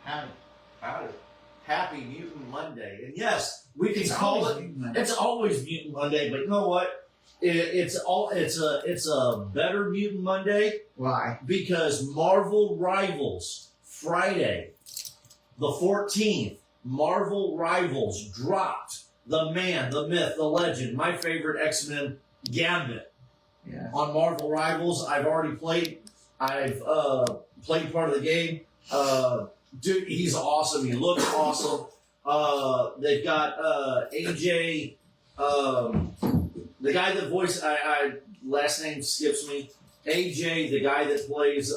Howdy. Howdy. Happy Mutant Monday. And yes, we can It's call always it. Mutant Monday. It's always Mutant Monday, but you know what? It's a better Mutant Monday Why? because Marvel Rivals Friday, the 14th. Marvel Rivals dropped the man, the myth, the legend, my favorite X-Men Gambit Yeah. on Marvel Rivals. I've already played. I've played part of the game. Dude, he's awesome. He looks awesome. They've got AJ, the guy that last name skips me. AJ, the guy that plays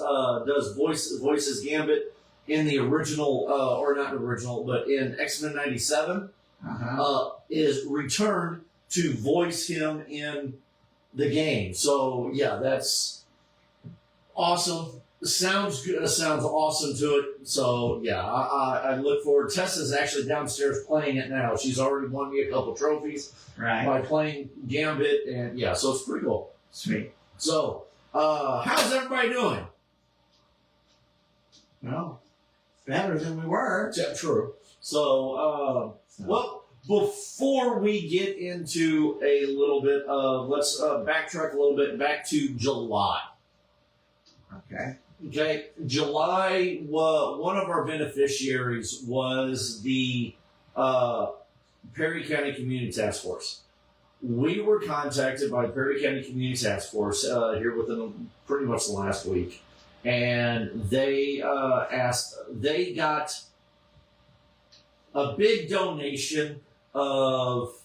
voices Gambit in the original, or not original, but in X-Men '97, is returned to voice him in the game. So yeah, that's awesome. Sounds good. Sounds awesome to it. So yeah, I look forward. Tessa's actually downstairs playing it now. She's already won me a couple trophies Right. by playing Gambit, and yeah, so it's pretty cool. Sweet. So, how's everybody doing? Well, better than we were. Yeah, true. So, well, before we get into a little bit of, let's backtrack a little bit back to July. Okay. Okay, July, one of our beneficiaries was the Perry County Community Task Force. We were contacted by Perry County Community Task Force here within pretty much the last week, and they they got a big donation of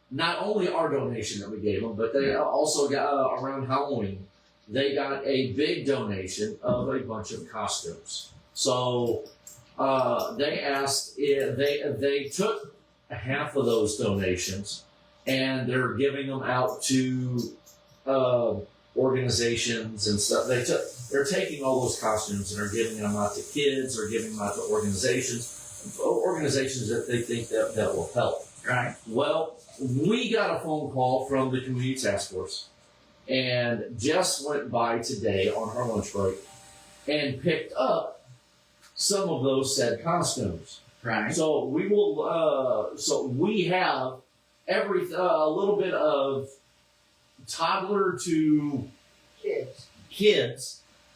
not only our donation that we gave them, but they also got around Halloween. They got a big donation of a bunch of costumes. So they asked if they took half of those donations and they're giving them out to organizations and stuff. They're taking all those costumes and are giving them out to kids or giving them out to organizations that they think that will help. Right. Well, we got a phone call from the Community Task Force. And Jess went by today on her lunch break and picked up some of those said costumes. Right. So we will. So we have a little bit of toddler to kids.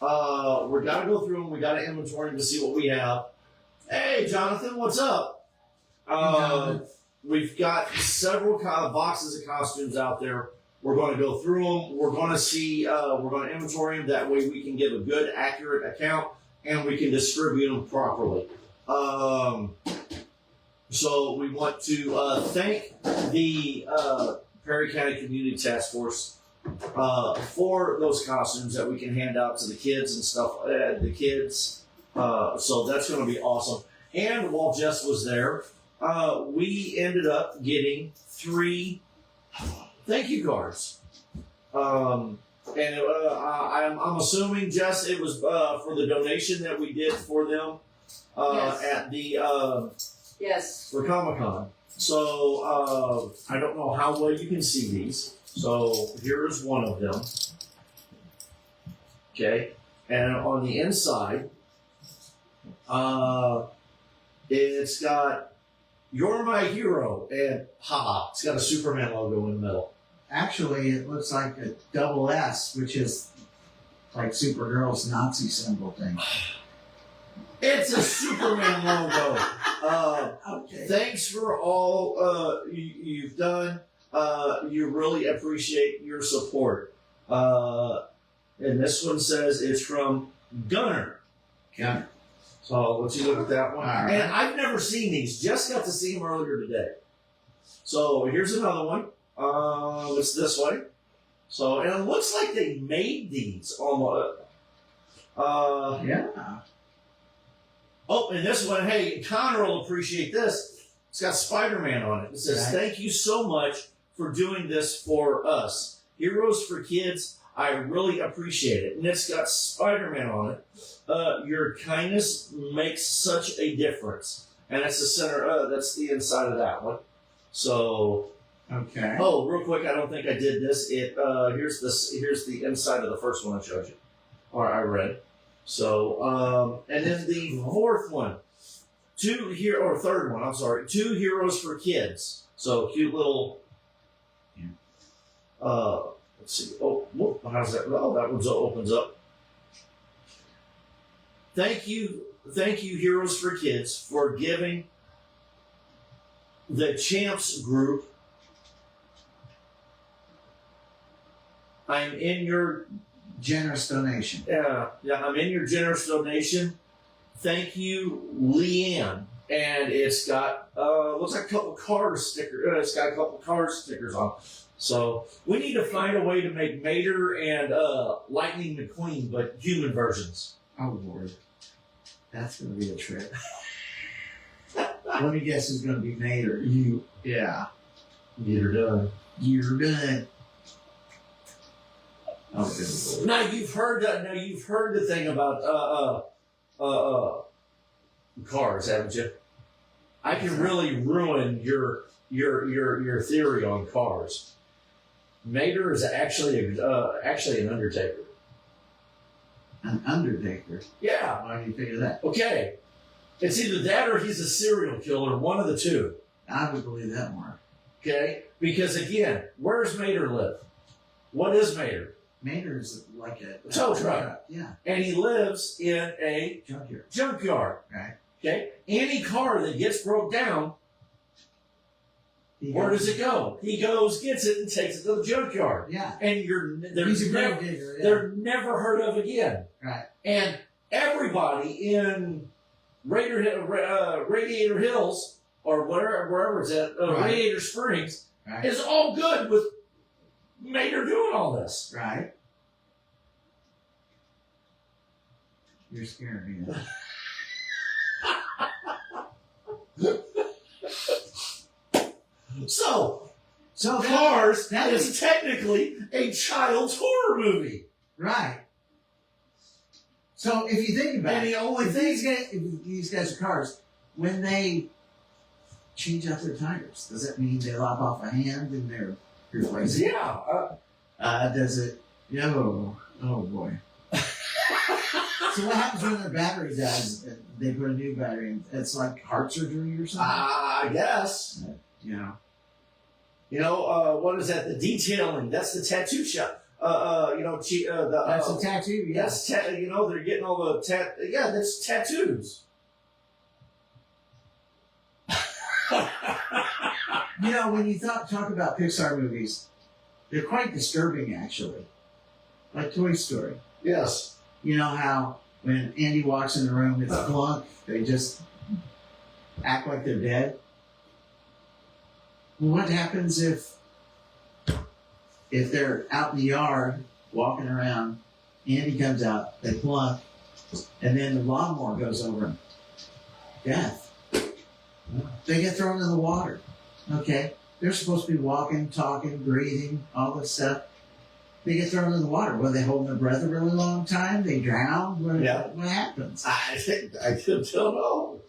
We got to go through them. We got to inventory them to see what we have. Hey, Jonathan, what's up? We've got several boxes of costumes out there. We're going to go through them. We're going to see, we're going to inventory them. That way we can give a good, accurate account and we can distribute them properly. So we want to thank the Perry County Community Task Force for those costumes that we can hand out to the kids and stuff. So that's going to be awesome. And while Jess was there, we ended up getting 3 thank you cards. I'm assuming, Jess, it was for the donation that we did for them Yes. at the Yes. for Comic-Con. So I don't know how well you can see these. So here's one of them. Okay, and on the inside, it's got "You're my hero" and haha. It's got a Superman logo in the middle. Actually, it looks like a double S, which is like Supergirl's Nazi symbol thing. It's a Superman logo. Okay. Thanks for all you've done. You really appreciate your support. And this one says it's from Gunner. Yeah. So let's look at that one. All right. And I've never seen these. Just got to see them earlier today. So here's another one. It's this way. So, and it looks like they made these almost. Yeah. Oh, and this one, hey, Connor will appreciate this. It's got Spider-Man on it. It says, Right. Thank you so much for doing this for us. Heroes for Kids, I really appreciate it. And it's got Spider-Man on it. Your kindness makes such a difference. And that's the center, that's the inside of that one. So, Okay. oh, real quick, I don't think I did this. Here's the inside of the first one I showed you, or I read. So, and then the fourth one. third one, I'm sorry. 2 Heroes for Kids. So cute little. Let's see. Oh, whoop, how's that? Oh, that one opens up. Thank you, Heroes for Kids, for giving the Champs group. I'm in your Generous donation. I'm in your generous donation. Thank you, Leanne. And it's got looks like a couple card stickers. It's got a couple card stickers on. So we need to find a way to make Mater and Lightning McQueen, but human versions. Oh Lord, that's gonna be a trip. Let me guess who's gonna be Mater. You. Yeah. Get her done. You're done. Oh, good Lord. Now you've heard the thing about cars, haven't you? I can really ruin your theory on cars. Mater is actually an Undertaker. An Undertaker. Yeah. Why do you figure that? Okay. It's either that or he's a serial killer, one of the two. I would believe that more. Okay? Because again, where does Mater live? What is Mater? Mater is like a tow truck. Yeah. And he lives in a junkyard. Right. Okay? Any car that gets broke down, where does it go? He goes, gets it, and takes it to the junkyard. Yeah. And He's a grave digger. Yeah. they're never heard of again. Right. And everybody in Radiator Hills, or wherever it's at, Right. Radiator Springs, Right. is all good with Mater doing all this. Right. You're scaring me. So So Cars that is technically a child's horror movie. right. So if you think about And it, the only if thing these guys are cars, when they change out their tires, does that mean they lop off a hand and they're replacing? Yeah. Does it? Oh boy. So what happens when their battery dies? They put a new battery in. It's like heart surgery or something. I guess. You know. What is that? The detailing. That's the tattoo shop. That's a tattoo. Yes. That's they're getting all the Yeah, that's tattoos. When you talk about Pixar movies, they're quite disturbing, actually. Like Toy Story. Yes. You know how when Andy walks in the room, it's plunk. They just act like they're dead. Well, what happens if they're out in the yard walking around? Andy comes out, they plunk, and then the lawnmower goes over them. Death. They get thrown in the water. Okay, they're supposed to be walking, talking, breathing, all this stuff. They get thrown in the water. Well, they hold their breath a really long time. They drown. What happens? I don't know.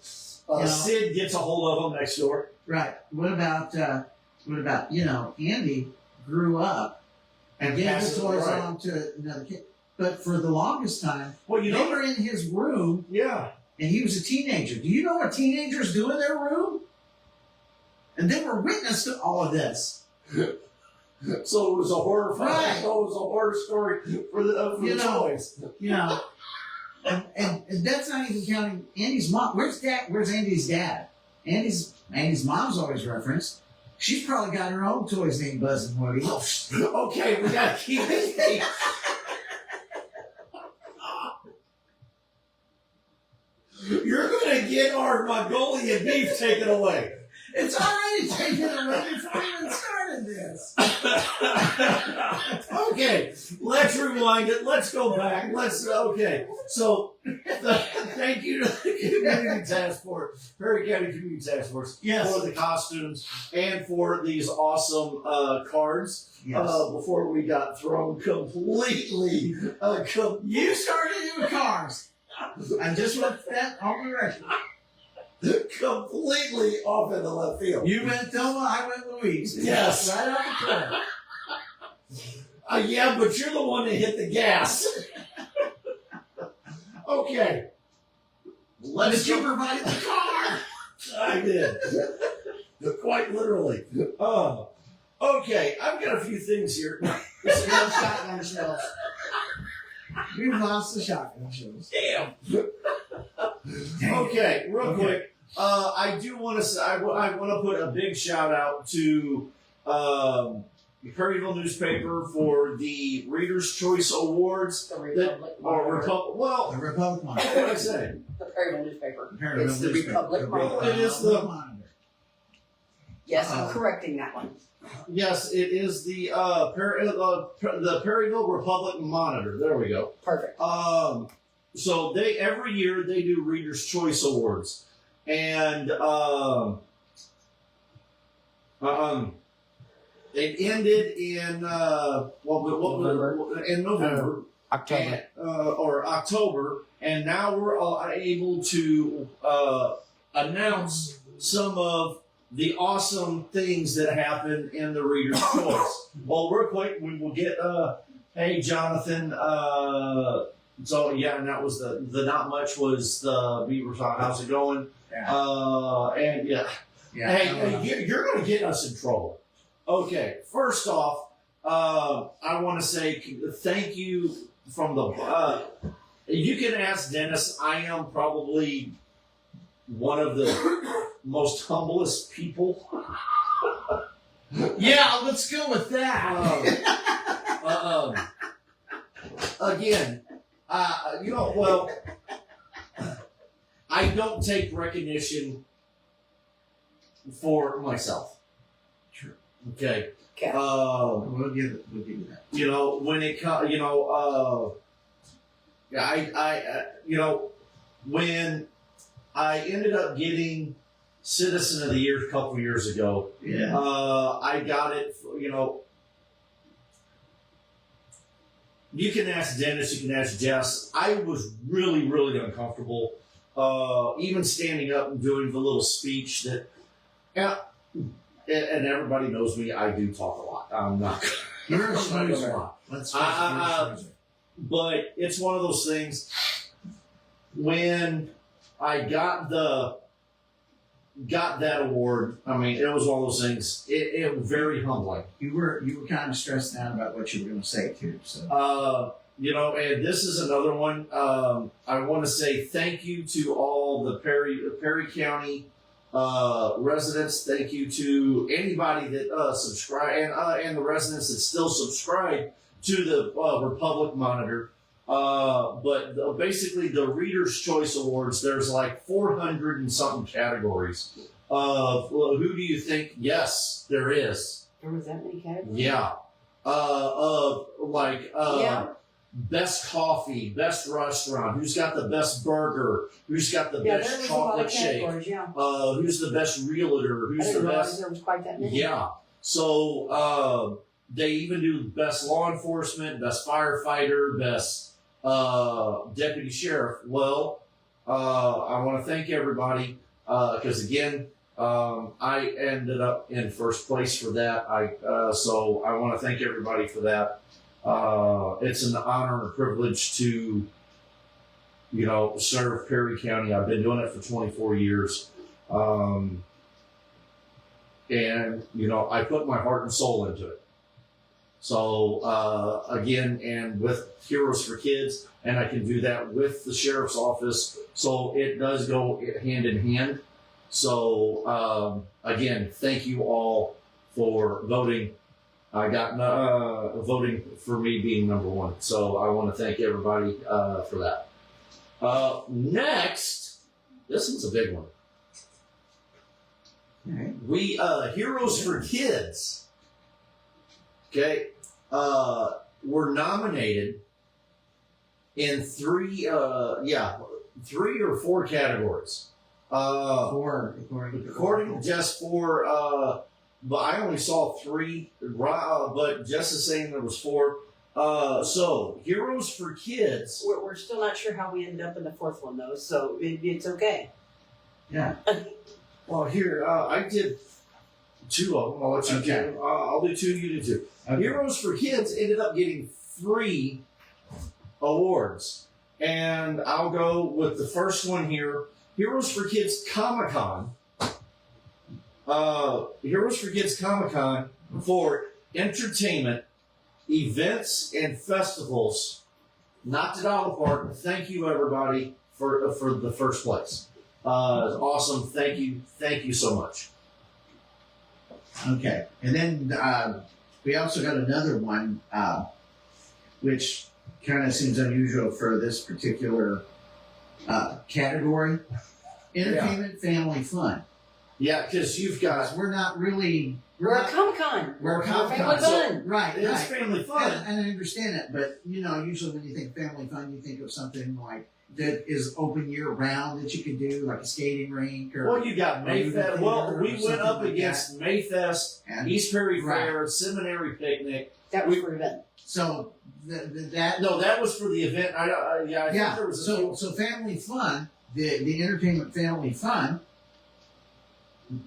Sid gets a hold of them next door. Right. What about Andy grew up and gave passes the toys right. on to another kid. But for the longest time, Well, they were in his room Yeah. and he was a teenager. Do you know what teenagers do in their room? And they were witness to all of this. So it was a horror film. Right. So it was a horror story for the toys. And that's not even counting Andy's mom. Where's Andy's dad? Andy's mom's always referenced. She's probably got her own toys named Buzz and Woody. Okay, we gotta keep it. You're gonna get our Mongolian beef taken away. It's already taken away before we even started this. Okay, let's rewind it. Let's go back. So, thank you to the Community Task Force, Perry County Community Task Force, Yes. for the costumes and for these awesome cards. Yes. Before we got thrown completely. You started doing cars. I just want that on the record. Completely off in the left field. You went Thelma, I went Louise. Yes. Right off the corner. Yeah, but you're the one that hit the gas. Okay. let's Did you go. provide the car? I did. Quite literally. Okay, I've got a few things here. There's no shotgun shells. We've lost the shotgun shells. Damn. Dang it. Okay, real Okay. quick. I do want to say I want to put a big shout out to the Perryville newspaper for the Reader's Choice Awards. The Republic. Well, The Republic what Monitor. did I say? The Perryville newspaper. Perryville It's the newspaper. Republic The Monitor. It is the- Monitor. Yes, I'm Uh-oh. correcting that one. Yes, it is the the Perryville Republic Monitor. There we go. Perfect. So they every year they do Reader's Choice Awards, and it ended in in November. October. Or October, and now we're able to announce some of the awesome things that happen in the Reader's Choice. Well, real quick, we will get, hey, Jonathan. So, yeah, and that was the not much was the Beaver Talk. How's it going? Yeah. And yeah. Yeah. Hey, you're going to get us in trouble. Okay, first off, I want to say thank you from the. You can ask Dennis. I am probably one of the most humblest people. Yeah, let's go with that. Again, well, I don't take recognition for myself. True. Okay. Okay. We'll give you that. You know, when it comes, when I ended up getting Citizen of the Year a couple years ago, Yeah. I got it, you can ask Dennis, you can ask Jess. I was really, really uncomfortable, even standing up and doing the little speech that, and everybody knows me, I do talk a lot. I'm not. You're a I'm not gonna snoozer. lie. Let's I- face it, you're a snoozer. But it's one of those things. When I got that award, I mean, it was one of those things. It was very humbling. You were kind of stressed out about what you were going to say too. So And this is another one. I want to say thank you to all the Perry County residents. Thank you to anybody that subscribe and the residents that still subscribe to the Republic Monitor. But basically, the Reader's Choice Awards, there's like 400 and something categories. Who do you think? Yes, there is. There was that many categories? Yeah. Yeah. Best coffee, best restaurant, who's got the best burger, who's got the Yeah, there best was a lot chocolate of shake, categories, yeah. who's the best realtor, I who's didn't the realize best. there was quite that many. Yeah. So they even do best law enforcement, best firefighter, best deputy sheriff. Well, I want to thank everybody because again, I ended up in first place for that. So I want to thank everybody for that. It's an honor and a privilege to, serve Perry County. I've been doing it for 24 years. And, I put my heart and soul into it. So, again, and with Heroes for Kids, and I can do that with the Sheriff's Office. So it does go hand in hand. So, again, thank you all for voting. I got voting for me being number one. So I want to thank everybody for that. Next, this one's a big one. okay. We Heroes for Kids. Okay, were nominated in three or four categories. Four, According to just four, but I only saw three. But Jess is saying there was four. So Heroes for Kids. We're still not sure how we ended up in the fourth one, though, so it's okay. Yeah. Well, here I did two of them. I'll let you Okay. do. I'll do two. You do two. Okay. Heroes for Kids ended up getting 3 awards, and I'll go with the first one here. Heroes for Kids Comic Con. Heroes for Kids Comic Con for entertainment, events, and festivals. Knocked it out of the park. Thank you, everybody, for the first place. Awesome. Thank you so much. Okay, and then we also got another one, which kind of seems unusual for this particular category. Entertainment, family, fun. Yeah, because you've got Because we're not really We're a Comic-Con. We're a Comic-Con. Family fun. right. it's Right. family fun. And I understand that, but usually when you think family fun, you think of something like that is open year round that you can do, like a skating rink or. Well, you got Mayfest. Well, we went up against Mayfest, and East Perry Right. Fair, Seminary Picnic. That was for event. so that No, that was for the event. I think yeah. there was a So family fun, the entertainment family fun.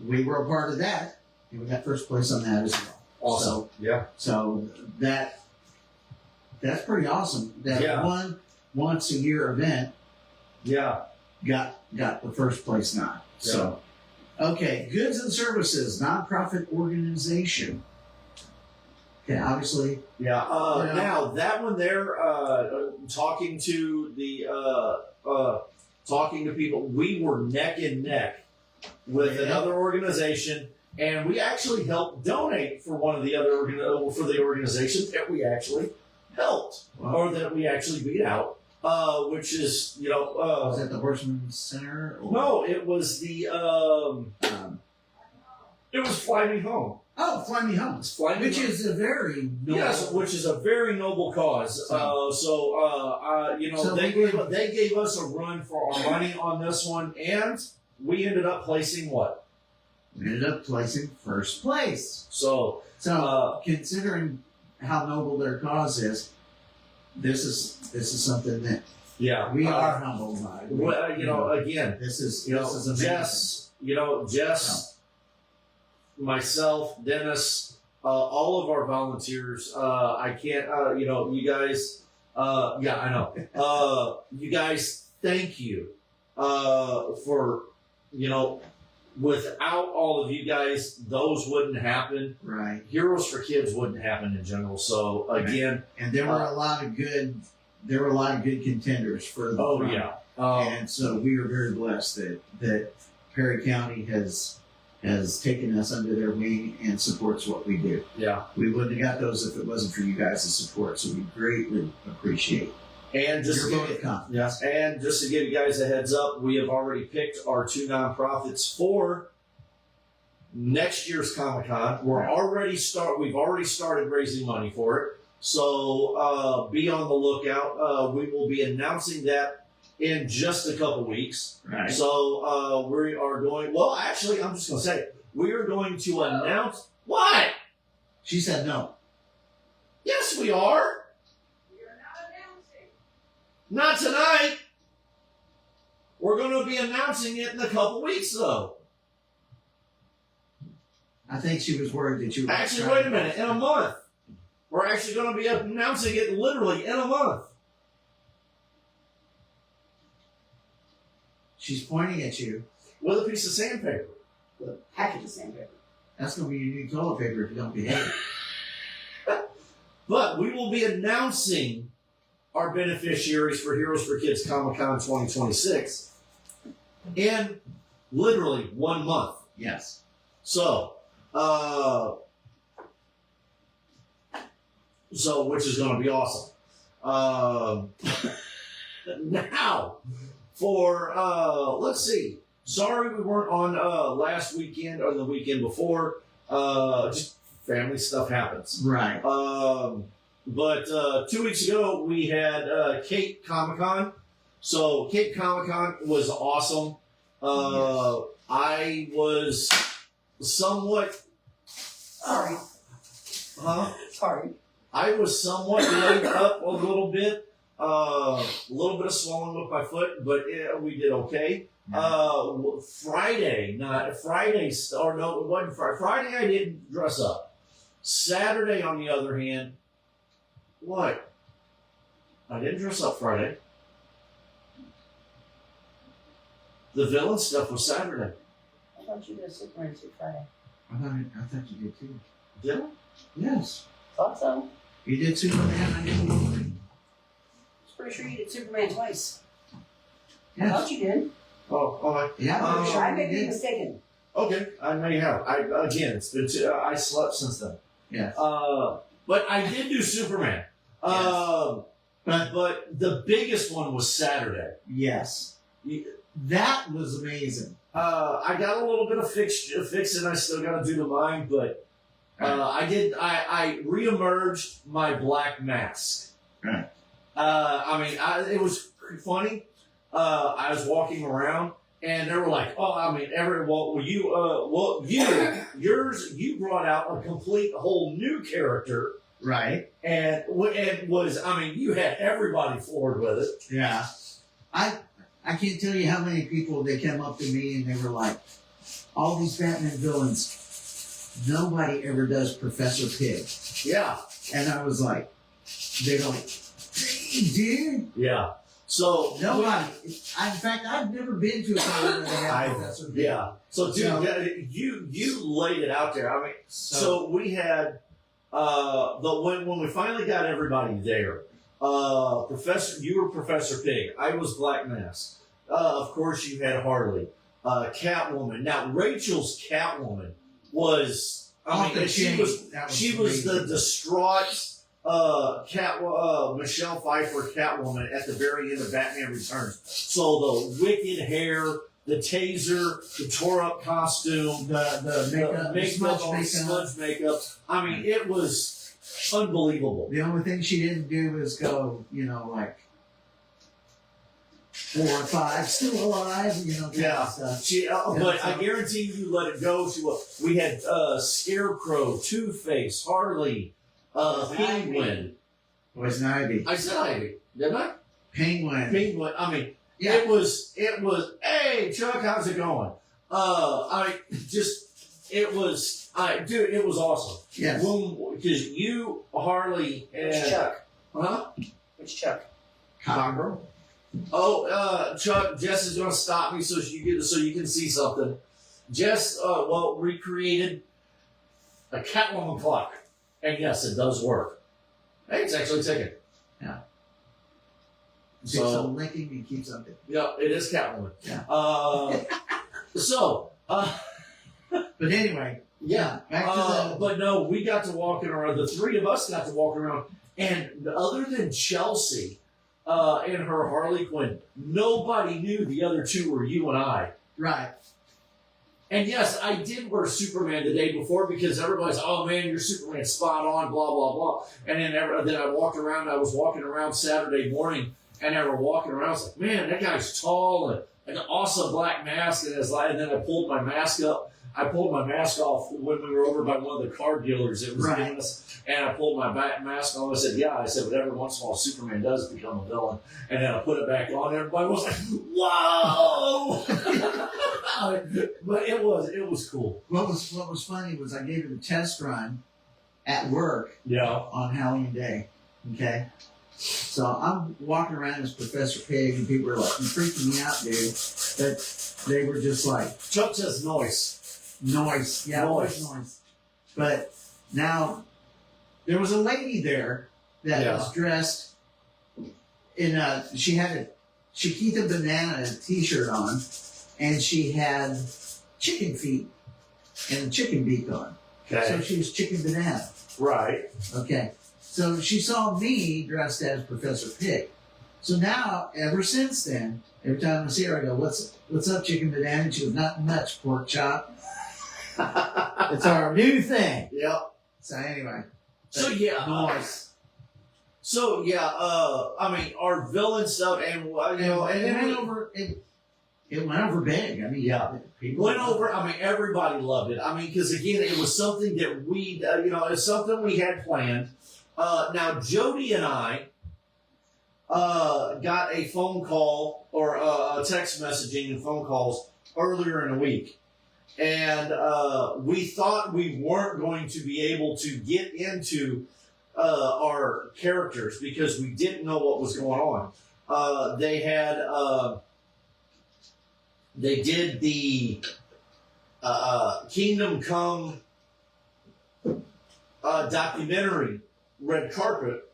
We were a part of that, and we got first place on that as well. awesome. Yeah. So that's pretty awesome. That Yeah. one once a year event Yeah. got the first place nod. So okay, goods and services, nonprofit organization. Okay, obviously. Yeah. Yeah. Now that one there, talking to people, we were neck and neck with Yeah. another organization, and we actually helped donate for one of the other for the organization that we actually helped or that we actually beat out, which is Was that the Horseman's Center? Or, no, it was the it was Fly Me Home. Fly Me Home, It's Fly Me which Home. is a very noble. Yes, which is a very noble cause. So They gave us a run for our money on this one, and we ended up placing what? we ended up placing first place. So So considering how noble their cause is, this is something that yeah, we are humbled by. Well, again, This is amazing. Jess, myself, Dennis, all of our volunteers. I can't. You guys. Yeah, I know. You guys, thank you for without all of you guys, those wouldn't happen. right. Heroes for Kids wouldn't happen in general. So again, And there were a lot of good contenders for the front. yeah. And so we are very blessed that Perry County has taken us under their wing and supports what we do. Yeah. We wouldn't have got those if it wasn't for you guys' support. So we greatly appreciate And just your to vote give of confidence. Yes, and just to give you guys a heads up, we have already picked our two nonprofits for next year's Comic Con. We've already started raising money for it. So be on the lookout. We will be announcing that in just a couple weeks. Right. So we are going. Well, actually, I'm just going to say it. We are going to announce what? She said no. Yes, we are. Not tonight. We're going to be announcing it in a couple weeks, though. I think she was worried that you were Actually, trying wait a to- minute. In a month. We're actually going to be announcing it literally in a month. She's pointing at you. With a piece of sandpaper. Package of sandpaper. That's going to be your new toilet paper if you don't behave. But we will be announcing our beneficiaries for Heroes for Kids Comic Con 2026 in literally 1 month. Yes. So, which is going to be awesome. Now, for let's see. Sorry we weren't on last weekend or the weekend before. Just family stuff happens. Right. But 2 weeks ago we had Cape Comic Con. So Cape Comic Con was awesome. I was somewhat. Sorry. Sorry. I was somewhat laid up a little bit. A little bit of swelling with my foot, but we did okay. Friday, it wasn't Friday. Friday I didn't dress up. Saturday, on the other hand, what? I didn't dress up Friday. The villain stuff was Saturday. I thought you did Superman 2 Friday. I thought you did too. Yeah. Yes. Thought so. You did Superman, I did Wolverine. I was pretty sure you did Superman twice. I Yes. thought you did. Oh, all right. Yeah, I'm pretty sure I you may be did. mistaken. Okay, I may have. Again, it's been I slept since then. Yes. But I did do Superman. But the biggest one was Saturday. Yes. That was amazing. I got a little bit of fixing. I still got to do the mine, but I reemerged my black mask. Right. It was funny. I was walking around, and they were like, "Oh, you brought out a complete whole new character." Right. And it was, you had everybody floored with it. Yeah. I can't tell you how many people they came up to me and they were like, all these Batman villains, nobody ever does Professor Pig. Yeah. And I was like, they're like, dude, Yeah. So, nobody. In fact, I've never been to a con where they have Professor Pig. yeah. So, dude, So- you laid it out there. So we had, when we finally got everybody there, you were Professor Pig. I was Black Mask. Of course, you had Harley, Catwoman. Now, Rachel's Catwoman was, Off the she chain. was That she was the amazing. distraught Michelle Pfeiffer Catwoman at the very end of Batman Returns. So the wicked hair, the taser, the tore up costume, the makeup, the smudge makeup. smudge makeup. It was unbelievable. The only thing she didn't do was go, like 4 or 5 still alive, kind Yeah. of stuff. But I guarantee you let it go to we had Scarecrow, Two-Face, Harley, Penguin. Poison Ivy. I said Ivy, didn't I? Penguin. Penguin. Yeah. It was, hey, Chuck, how's it going? It was awesome. Yes. Because you, Harley, Which and, Chuck? huh? Which Chuck? Copper. Oh, Chuck, Jess is going to stop me so you can see something. Jess, recreated a Catwoman clock. And yes, it does work. Hey, it's actually ticking. Takes on licking and keeps on it. Yeah, it is Catwoman. Yeah. But anyway, Yeah. back to the. But no, we got to walk around. The three of us got to walk around. And other than Chelsea and her Harley Quinn, nobody knew the other two were you and I. Right. And yes, I did wear Superman the day before because everybody's, oh man, you're Superman, spot on, blah, blah, blah. And then I walked around, I was walking around Saturday morning, and I was walking around, I was like, man, that guy's tall and an awesome black mask. And then I pulled my mask up. I pulled my mask off when we were over by one of the car dealers. It was Right. giving us, and I pulled my mask on. I said, yeah. I said, but every once in a while, Superman does become a villain. And then I put it back on. Everybody was like, whoa! But it was cool. What was funny was I gave it a test run at work Yeah. on Halloween Day. Okay. So I'm walking around as Professor Pig, and people were like, "You're freaking me out, dude." But they were just like, Chuck says noise. noise. Yeah, Noise. noise. But now there was a lady there that Yeah. was dressed in she had a Chiquita Banana t-shirt on, and she had chicken feet and a chicken beak on. So Okay. she was Chicken Banana. Right. Okay. So she saw me dressed as Professor Pig. So now, ever since then, every time I see her, I go, "What's up, Chicken Banana?" And she goes, "Not much, pork chop." It's our new thing. Yep. So anyway, So yeah. noise. So yeah. Our villain stuff, and It went over. It went over big. I mean, Yeah. people went over. Everybody loved it. Because again, it was something that we, it's something we had planned. Now Jody and I got a phone call or a text messaging and phone calls earlier in the week, and we thought we weren't going to be able to get into our characters because we didn't know what was going on. They had. they did the Kingdom Come documentary red carpet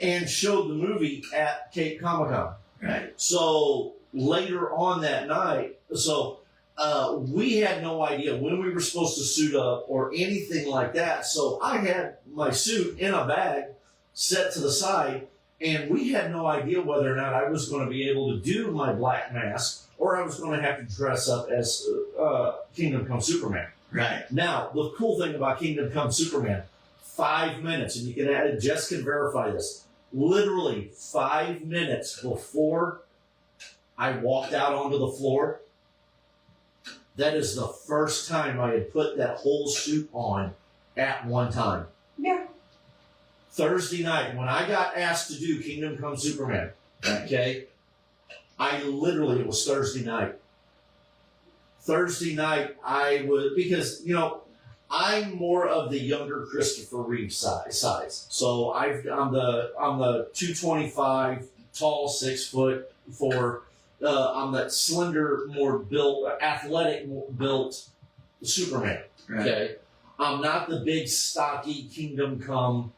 and showed the movie at Cape Comic Con. Right. So later on that night, we had no idea when we were supposed to suit up or anything like that. So I had my suit in a bag set to the side, and we had no idea whether or not I was going to be able to do my black mask or I was going to have to dress up as Kingdom Come Superman. Right. Now, the cool thing about Kingdom Come Superman, 5 minutes, and you can add, Jess can verify this, literally 5 minutes before I walked out onto the floor, that is the first time I had put that whole suit on at one time. Yeah. Thursday night, when I got asked to do Kingdom Come Superman, okay, it was Thursday night. Thursday night, because, I'm more of the younger Christopher Reeve size. So I'm the 225, tall, 6'4". I'm that slender, more built, athletic built Superman. Right. Okay, I'm not the big stocky Kingdom Come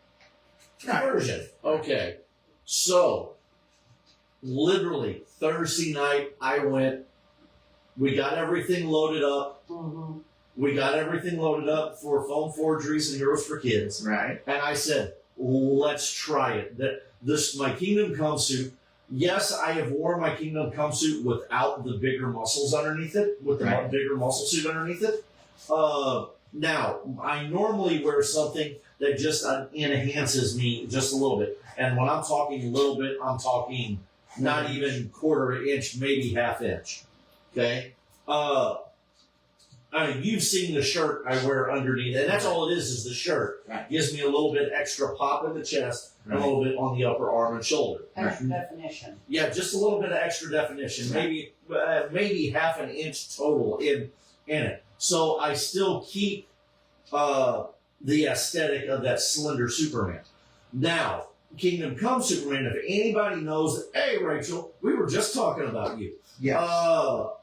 version. Okay, so literally Thursday night I went. We got everything loaded up. Mm-hmm. We got everything loaded up for Foam Forgeries and Heroes for Kids. Right. And I said, let's try it. My Kingdom Come suit. Yes, I have worn my Kingdom Come suit without the bigger muscles underneath it, with the Right. bigger muscle suit underneath it. Now, I normally wear something that just enhances me just a little bit. And when I'm talking a little bit, I'm talking not even quarter inch, maybe half inch. Okay? You've seen the shirt I wear underneath, and that's all it is the shirt. Right. Gives me a little bit extra pop in the chest and a Right. little bit on the upper arm and shoulder. Extra definition. Yeah, just a little bit of extra definition, maybe half an inch total in it. So I still keep the aesthetic of that slender Superman. Now, Kingdom Come Superman, if anybody knows, hey Rachel, we were just talking about you. Yeah.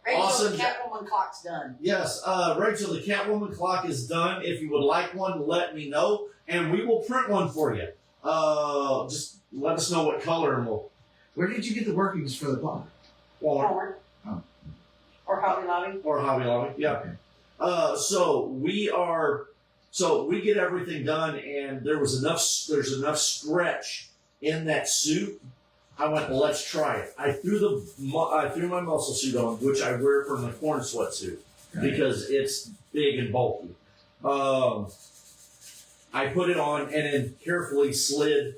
Rachel, Awesome. the Catwoman clock's done. Yes, Rachel, the Catwoman clock is done. If you would like one, let me know, and we will print one for you. Just let us know what color, and we'll. Where did you get the workings for the clock? Walmart Oh. Or Hobby Lobby. or Hobby Lobby, yeah. Okay. So we get everything done, and there's enough stretch in that suit. I went, well, let's try it. I threw my muscle suit on, which I wear from the corn sweatsuit because it's big and bulky. I put it on and then carefully slid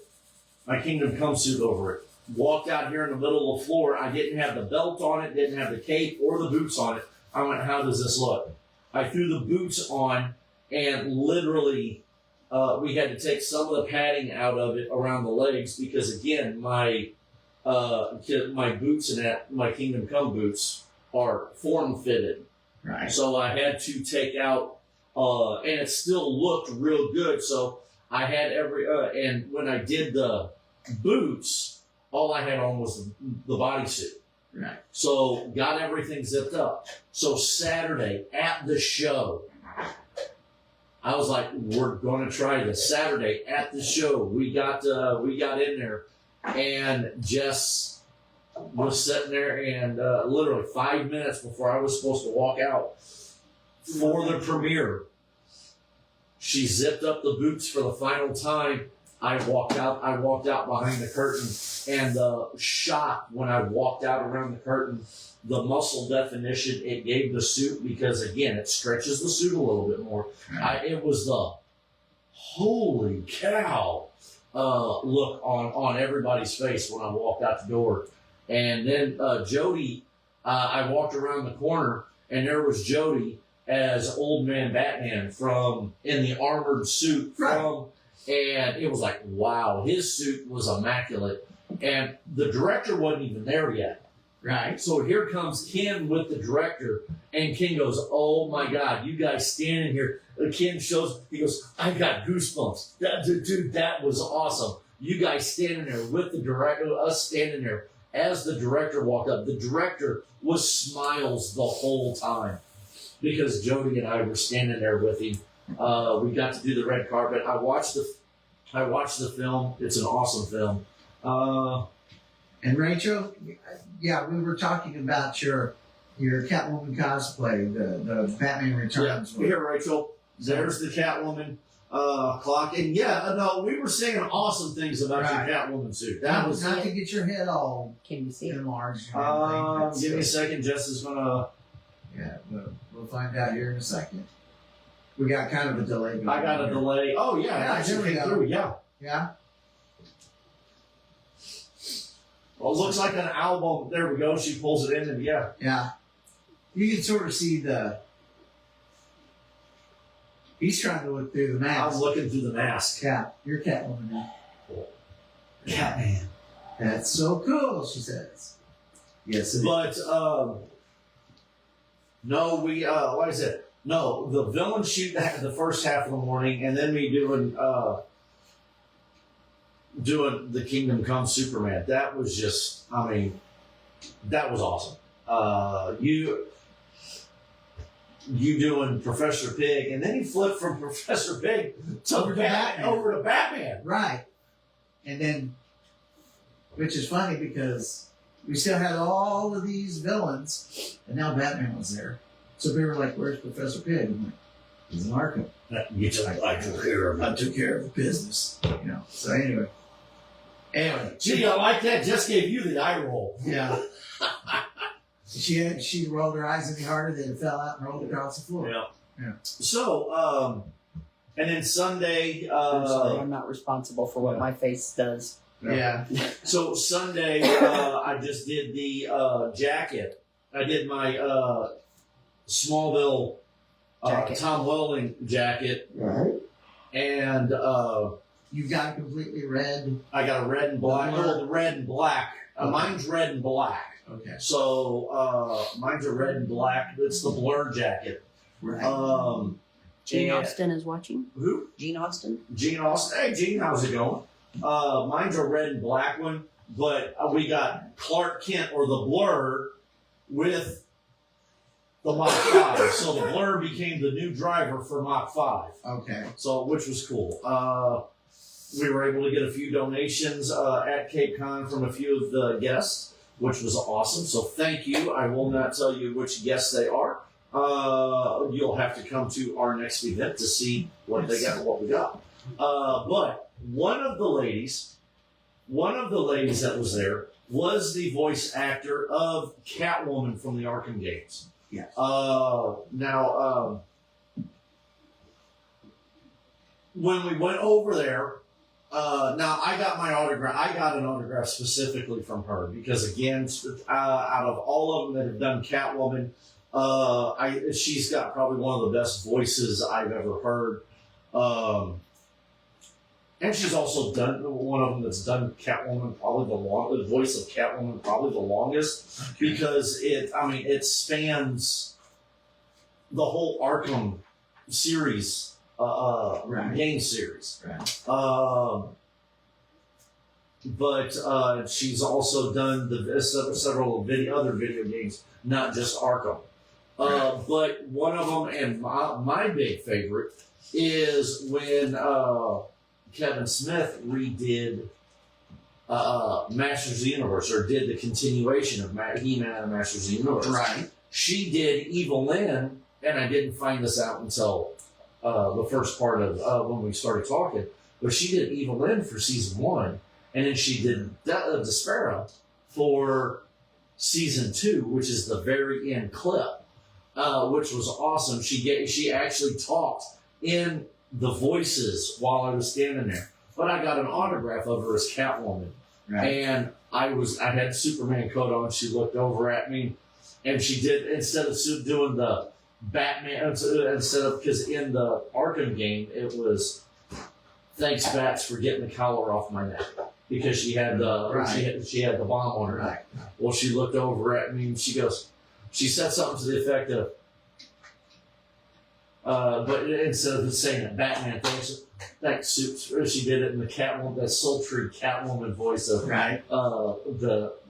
my Kingdom Come suit over it. Walked out here in the middle of the floor. I didn't have the belt on it, didn't have the cape or the boots on it. I went, how does this look? I threw the boots on, and literally we had to take some of the padding out of it around the legs because, again, my boots and my Kingdom Come boots are form fitted. Right. So I had to take out, and it still looked real good. So I had and when I did the boots, all I had on was the bodysuit. Right. So got everything zipped up. So Saturday at the show, I was like, we're going to try this. Saturday at the show, we got in there, and Jess was sitting there, and literally 5 minutes before I was supposed to walk out for the premiere, she zipped up the boots for the final time. I walked out behind the curtain, and the shot when I walked out around the curtain, the muscle definition it gave the suit, because again, it stretches the suit a little bit more. It was the holy cow look on everybody's face when I walked out the door. And then Jody, I walked around the corner, and there was Jody as Old Man Batman in the armored suit from. And it was like, wow, his suit was immaculate. And the director wasn't even there yet. Right. So here comes Ken with the director, and Ken goes, oh my God, you guys standing here. Ken he goes, I got goosebumps. Dude, that was awesome. You guys standing there with the director, us standing there. as the director walked up, the director was smiles the whole time because Jody and I were standing there with him. We got to do the red carpet. I watched the film. It's an awesome film. And Rachel, yeah, we were talking about your Catwoman cosplay, the Batman Returns one. Here, Rachel. There's the Catwoman clock. And yeah, no, we were saying awesome things about Right. your Catwoman suit. That was not to get your head all Can you see it? enlarged. Give me a second. Jess is gonna. Yeah, we'll find out here in a second. We got kind of a delay. going I got on a here. delay. Oh yeah, Yeah, it actually there we came go. through. Yeah. Yeah. Well, it looks like an album. There we go. She pulls it in, and yeah. Yeah. You can sort of see he's trying to look through the mask. I'm looking through the mask. Yeah, you're Catwoman now. Catman. That's so cool, she says. Yes, it is. But no, we what is it? No, the villain shoot the first half of the morning, and then me doing the Kingdom Come Superman. That was just, I mean, that was awesome. You doing Professor Pig, and then he flipped from Professor Pig Over to Batman. over to Batman. Right. And then, which is funny because we still had all of these villains, and now Batman was there. So they were like, "Where's Professor Pig?" I'm like, "He's in Arkham. I took care of I took care of the business." You know. So anyway. Gee, I like that. Just gave you the eye roll. Yeah. She rolled her eyes any harder, then it fell out and rolled across the floor. Yeah. So, and then Sunday, I'm sorry, I'm not responsible for what yeah. my face does. Yeah. so Sunday, I just did the jacket. I did my Smallville Jacket. Tom Welling jacket, Right. and You've got a completely red. I got a red and black. Blur. Oh, the red and black. Okay. Mine's red and black. Okay. So mine's a red and black. It's the Blur jacket. Right. Gene and- Austin is watching. Who? Gene Austin. Gene Austin. Hey, Gene, how's it going? Mine's a red and black one, but we got Clark Kent or the Blur with the Mach 5. So the Blur became the new driver for Mach 5. Okay. So, which was cool. We were able to get a few donations at Cape Con from a few of the guests, which was awesome. So thank you. I will not tell you which guests they are. You'll have to come to our next event to see what they got and what we got. But one of the ladies that was there was the voice actor of Catwoman from the Arkham games. Yes. Now, when we went over there, now I got my autograph. I got an autograph specifically from her because, again, out of all of them that have done Catwoman, she's got probably one of the best voices I've ever heard. And she's also done one of them that's done Catwoman probably the voice of Catwoman probably the longest because it spans the whole Arkham series. Right. Game series. Right. But she's also done several other video games, not just Arkham. But one of them, and my big favorite, is when Kevin Smith redid Masters of the Universe, or did the continuation of He-Man and Masters of the Universe. Right. She did Evil Lynn, and I didn't find this out until the first part of when we started talking, but she did Evil Lynn for season 1, and then she did Despera for season 2, which is the very end clip, which was awesome. She actually talked in the voices while I was standing there, but I got an autograph of her as Catwoman, Right. and I had Superman coat on. She looked over at me, and she did, instead of doing the Batman, because in the Arkham game it was thanks Bats for getting the collar off my neck, because she had she had the bomb on her neck. Right. Well, she looked over at me and she said something to the effect of, But instead of saying that Batman, thanks, she did it in the Catwoman, that sultry Catwoman voice of Right.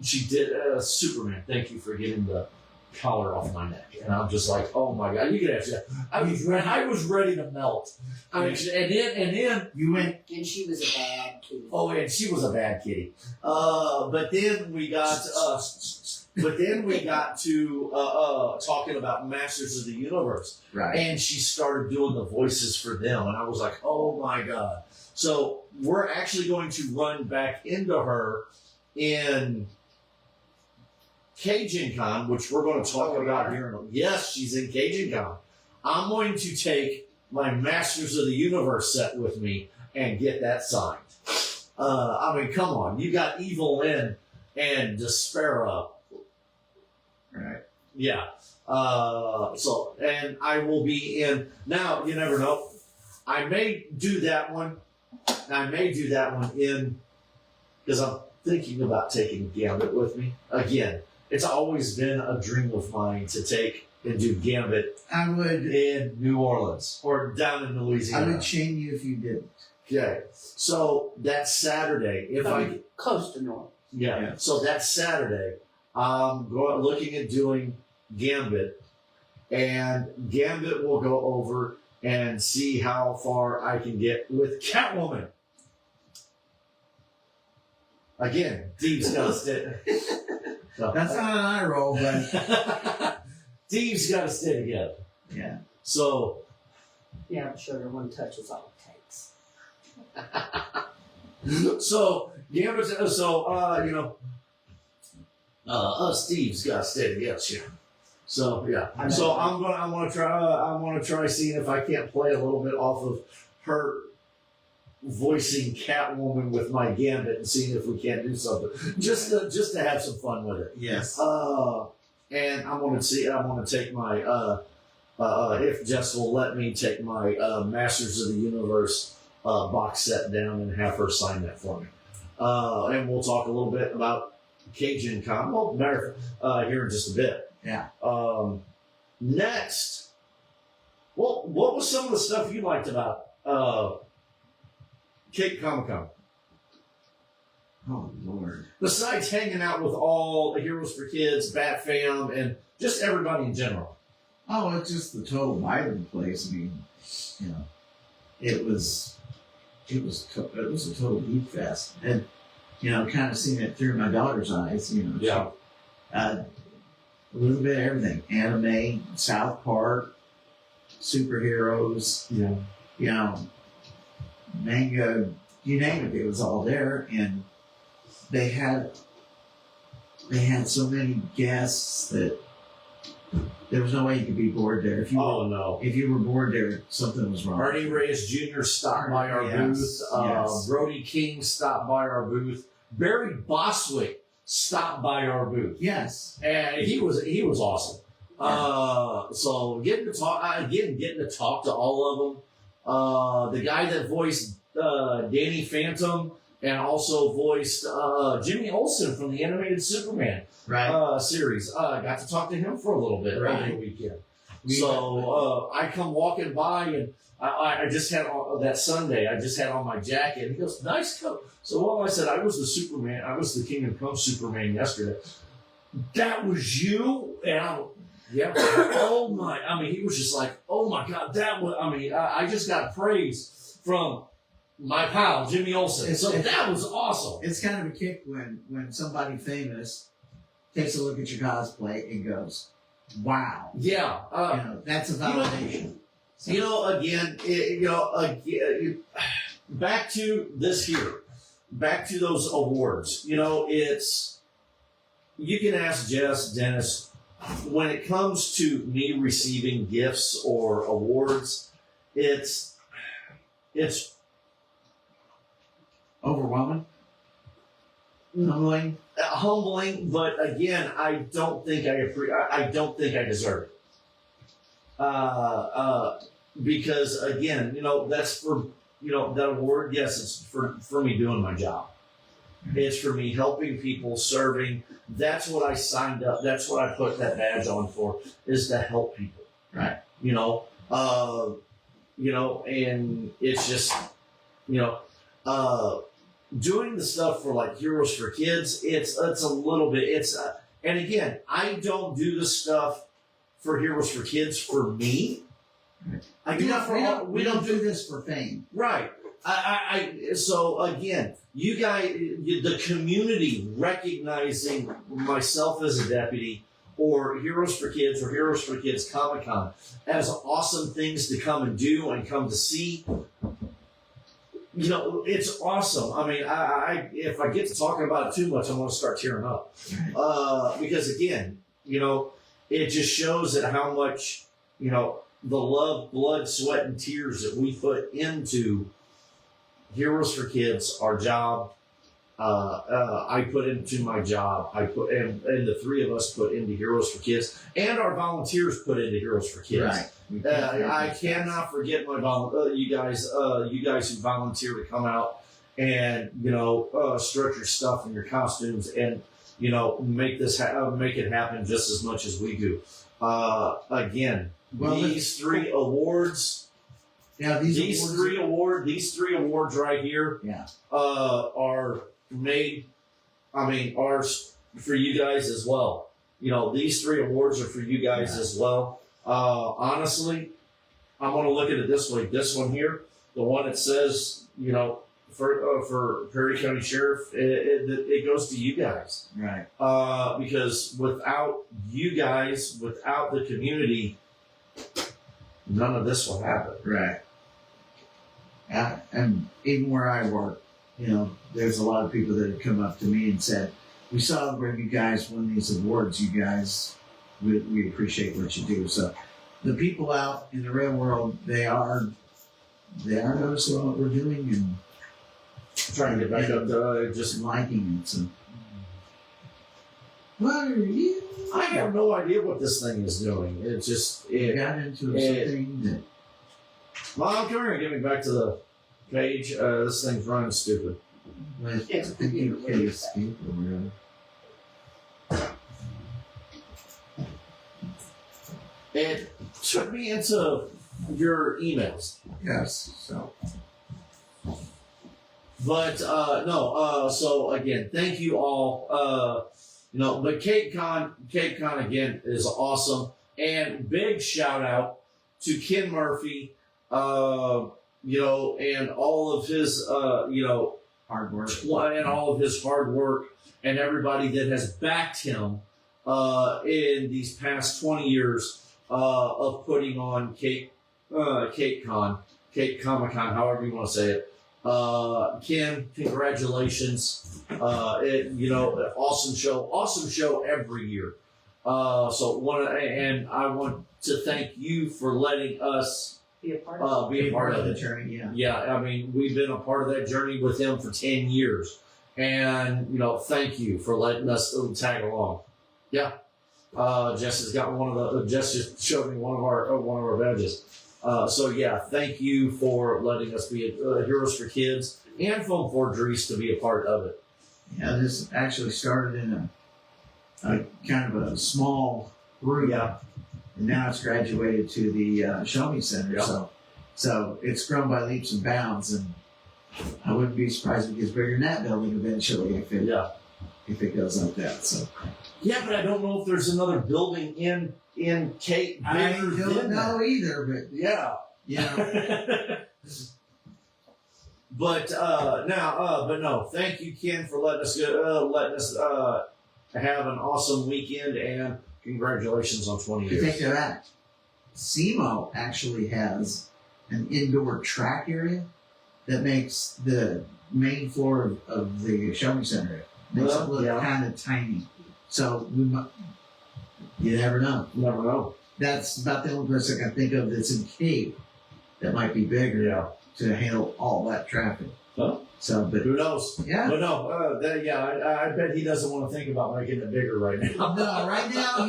she did Superman. Thank you for getting the collar off my neck, and I'm just like, oh my god, you could actually. I was ready to melt. I mean, and then You went. And she was a bad kitty. oh, and she was a bad kitty. But then we got to talking about Masters of the Universe. Right. And she started doing the voices for them, and I was like, "Oh my god!" So we're actually going to run back into her in Cajun Con, which we're going to talk about here. Yes, she's in Cajun Con. I'm going to take my Masters of the Universe set with me and get that signed. I mean, come on, you got Evil Lynn and Despera. Right. Yeah. So, and I will be in. Now, you never know. I may do that one. In because I'm thinking about taking Gambit with me again. It's always been a dream of mine to take and do Gambit I would. in New Orleans or down in I Louisiana. would shame you if you didn't. Okay. So that Saturday, if I Close to north. yeah. So that Saturday, I'm looking at doing Gambit, and Gambit will go over and see how far I can get with Catwoman. Again, Deep's got to stay. That's not an eye roll, but Deep's got to stay together. yeah. So Yeah, but sugar, one touch is all it takes. So Gambit. So Steve's got to stay together. Yeah. So yeah. So I want to try seeing if I can't play a little bit off of her voicing Catwoman with my Gambit and seeing if we can't do something just to have some fun with it. Yes. And I want to take my if Jess will let me take my Masters of the Universe box set down and have her sign that for me. And we'll talk a little bit about Cajun Con. Well, matter here in just a bit. Yeah. Next, what was some of the stuff you liked about Cape Comic Con? Oh Lord. Besides hanging out with all the Heroes for Kids, Bat Fam, and just everybody in general. Oh, it's just the total vibe of the place. I mean, it was a total geek fest, and kind of seeing it through my daughter's eyes. Yeah. A little bit of everything: anime, South Park, superheroes. Manga, you name it, it was all there, and they had so many guests that there was no way you could be bored there. If you were bored there, something was wrong. Ernie Reyes Jr. stopped by our booth. Yes. Brody King stopped by our booth. Barry Bostwick stopped by our booth. Yes. And he was awesome. So getting to talk to all of them. The guy that voiced Danny Phantom and also voiced Jimmy Olsen from the animated Superman series. Got to talk to him for a little bit over the weekend. So I come walking by, and I just had that Sunday. I just had on my jacket. And he goes, "Nice coat." So I said, "I was the Superman. I was the Kingdom Come Superman yesterday." That was you, and oh my! I mean, he was just like, "Oh my God, that was." I mean, I just got praise from my pal Jimmy Olsen. So that was awesome. It's kind of a kick when somebody famous takes a look at your cosplay and goes, "Wow!" Yeah, that's a validation. Back to this here, back to those awards. It's you can ask Jess, Dennis. When it comes to me receiving gifts or awards, it's overwhelming, humbling. But again, I don't think I deserve it. Because again, that's for that award. Yes, it's for me doing my job. It's for me helping people, serving. That's what I signed up. That's what I put that badge on for, is to help people. Right. You know, and it's just, you know, doing the stuff for like Heroes for Kids. It's a little bit. And again, I don't do the stuff for Heroes for Kids for me. I do it for we don't do this for fame. right. So again, you guys, the community recognizing myself as a deputy, or Heroes for Kids, or Heroes for Kids Comic Con as awesome things to come and do and come to see. You know, it's awesome. I mean, I if I get to talking about it too much, I'm going to start tearing up. Because again, you know, it just shows that how much, you know, the love, blood, sweat, and tears that we put into Heroes for Kids, our job. I put into my job. And the three of us put into Heroes for Kids, and our volunteers put into Heroes for Kids. Right. I cannot forget my you guys who volunteer to come out and, you know, stretch your stuff and your costumes and, you know, make it happen just as much as we do. Again, Well, these three awards. Yeah, These three awards right here, Yeah. are made. I mean, are for you guys as well. You know, these three awards are for you guys as well. Honestly, I'm going to look at it this way. This one here, the one that says, you know, for Perry County Sheriff, it goes to you guys. Right. Because without you guys, without the community, none of this will happen. Right. And even where I work, you know, there's a lot of people that have come up to me and said, "We saw where you guys won these awards. You guys, we appreciate what you do." So, the people out in the real world, they are noticing what we're doing and Trying to get back up to just. liking it. So, what are you? I have no idea what this thing is doing. It just Got into something that. Mom, come here and get me back to the page. This thing's running stupid. With It's the UK escape or whatever. It took me into your emails. Yes. So. But no, so again, thank you all. You know, but Cape Con again is awesome, and big shout out to Ken Murphy. You know, and all of his you know, Hard work. and all of his hard work, and everybody that has backed him in these past 20 years of putting on Cape Comic Con, however you want to say it. Ken, congratulations. You know, awesome show every year. And I want to thank you for letting us Be a part of be a part of the it. journey. Yeah. Yeah, I mean, we've been a part of that journey with him for 10 years. And, you know, thank you for letting us tag along. Yeah. Jess has got Jess just showed me one of our badges. So yeah, thank you for letting us be Heroes for Kids and Film Forgeries to be a part of it. Yeah, this actually started in a kind of a small group. Yeah. And now it's graduated to the Show Me Center. Yeah. So it's grown by leaps and bounds, and I wouldn't be surprised if it gets bigger than that building eventually if it goes like that. So Yeah, but I don't know if there's another building in Cape. I bigger don't than that. know either, but Yeah. you know, But no, thank you, Ken, for letting us have an awesome weekend, and congratulations on 20 to think years. of that, SEMO actually has an indoor track area that makes the main floor of the Show Me Center makes it look Yeah. kind of tiny. So you never know. Never know. That's about the only place I can think of that's in Cape that might be bigger Yeah. to handle all that traffic. Huh? So, but Who knows? yeah. But no, I bet he doesn't want to think about making it bigger right now. No, right now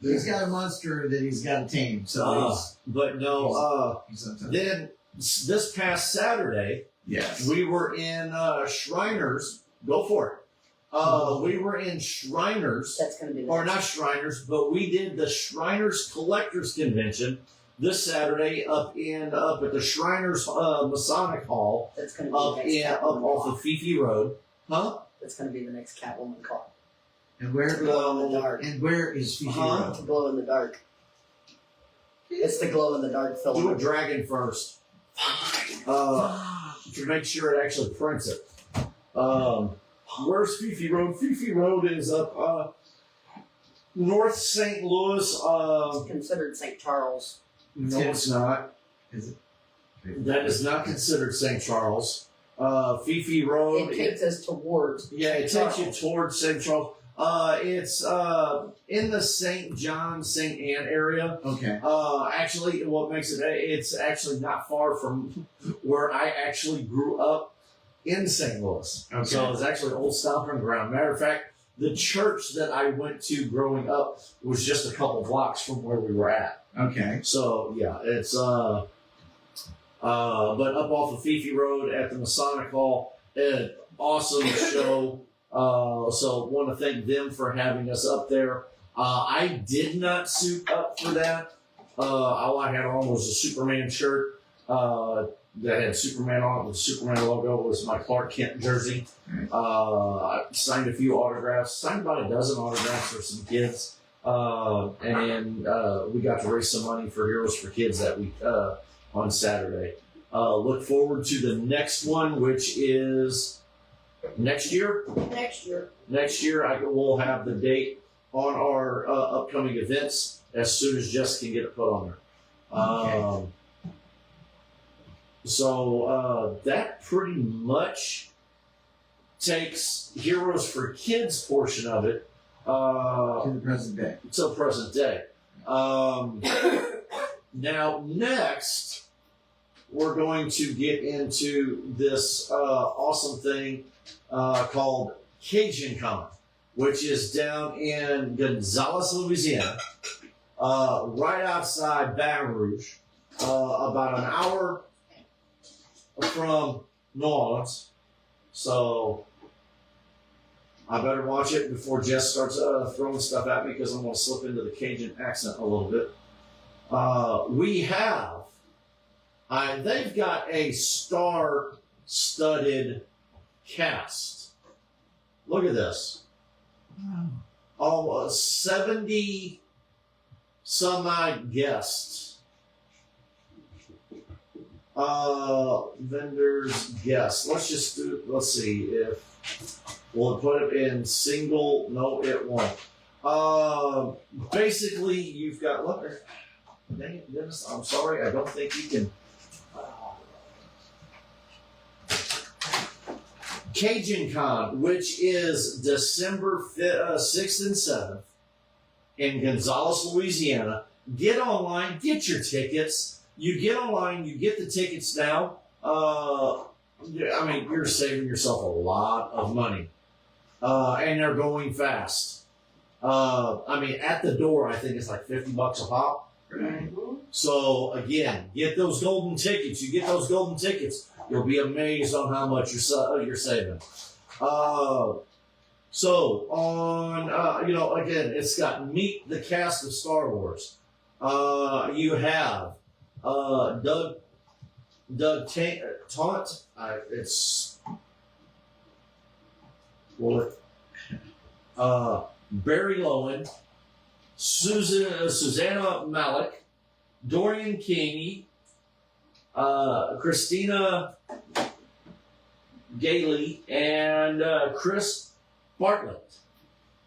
he's got a monster that he's got to tame. So But no, he's on top. then this past Saturday, Yes. we were in Shriners. Go for it. We were in Shriners. That's going to be the Or not Shriners, but we did the Shriners Collectors Convention this Saturday up at the Shriners Masonic Hall That's going up to be the next up Catwoman off call. of Fifi Road. Huh? That's going to be the next Catwoman call. And where? Glow in the dark. And where is Fifi Huh? Road? To glow in the dark. It's the glow in the dark Do a filament. dragon first. To make sure it actually prints it. Where's Fifi Road? Fifi Road is up North St. Louis. It's considered St. Charles. No, it's not. Is it? That is not considered St. Charles. Fifi Road. It takes us towards. Yeah, it St. takes you Charles. towards St. Charles. It's in the St. John, St. Anne area. Okay. Actually, what makes it's actually not far from where I actually grew up in St. Louis. Okay. So it's actually old stomping ground. Matter of fact, the church that I went to growing up was just a couple blocks from where we were at. Okay. So yeah, it's but up off of Fifi Road at the Masonic Hall, an awesome show. So want to thank them for having us up there. I did not suit up for that. All I had on was a Superman shirt that had Superman on it with the Superman logo. It was my Clark Kent jersey. I signed a few autographs, signed about a dozen autographs for some kids. And we got to raise some money for Heroes for Kids that week on Saturday. Look forward to the next one, which is next year. Next year. Next year, we'll have the date on our upcoming events as soon as Jess can get it put on there. Okay. So that pretty much takes Heroes for Kids portion of it To the present day. till present day. Now, next, we're going to get into this awesome thing called Cajun Con, which is down in Gonzales, Louisiana, right outside Baton Rouge, about an hour from New Orleans. So I better watch it before Jess starts throwing stuff at me because I'm going to slip into the Cajun accent a little bit. We have, they've got a star-studded cast. Look at this. Almost 70 some odd guests. Vendors, guests. Let's see if we'll put it in single. No, it won't. Basically, you've got, look, dang it, Dennis, I'm sorry, I don't think you can. Cajun Con, which is December 6th and 7th in Gonzales, Louisiana. Get online, get your tickets. You get online, you get the tickets now. I mean, you're saving yourself a lot of money. And they're going fast. I mean, at the door, I think it's like $50 a pop. So, again, get those golden tickets. You get those golden tickets, you'll be amazed on how much you're saving. So, on, again, it's got meet the cast of Star Wars. You have Doug Taunt. Barry Lowen, Susanna Malik, Dorian Keeney, Christina Gailey, and Chris Bartlett.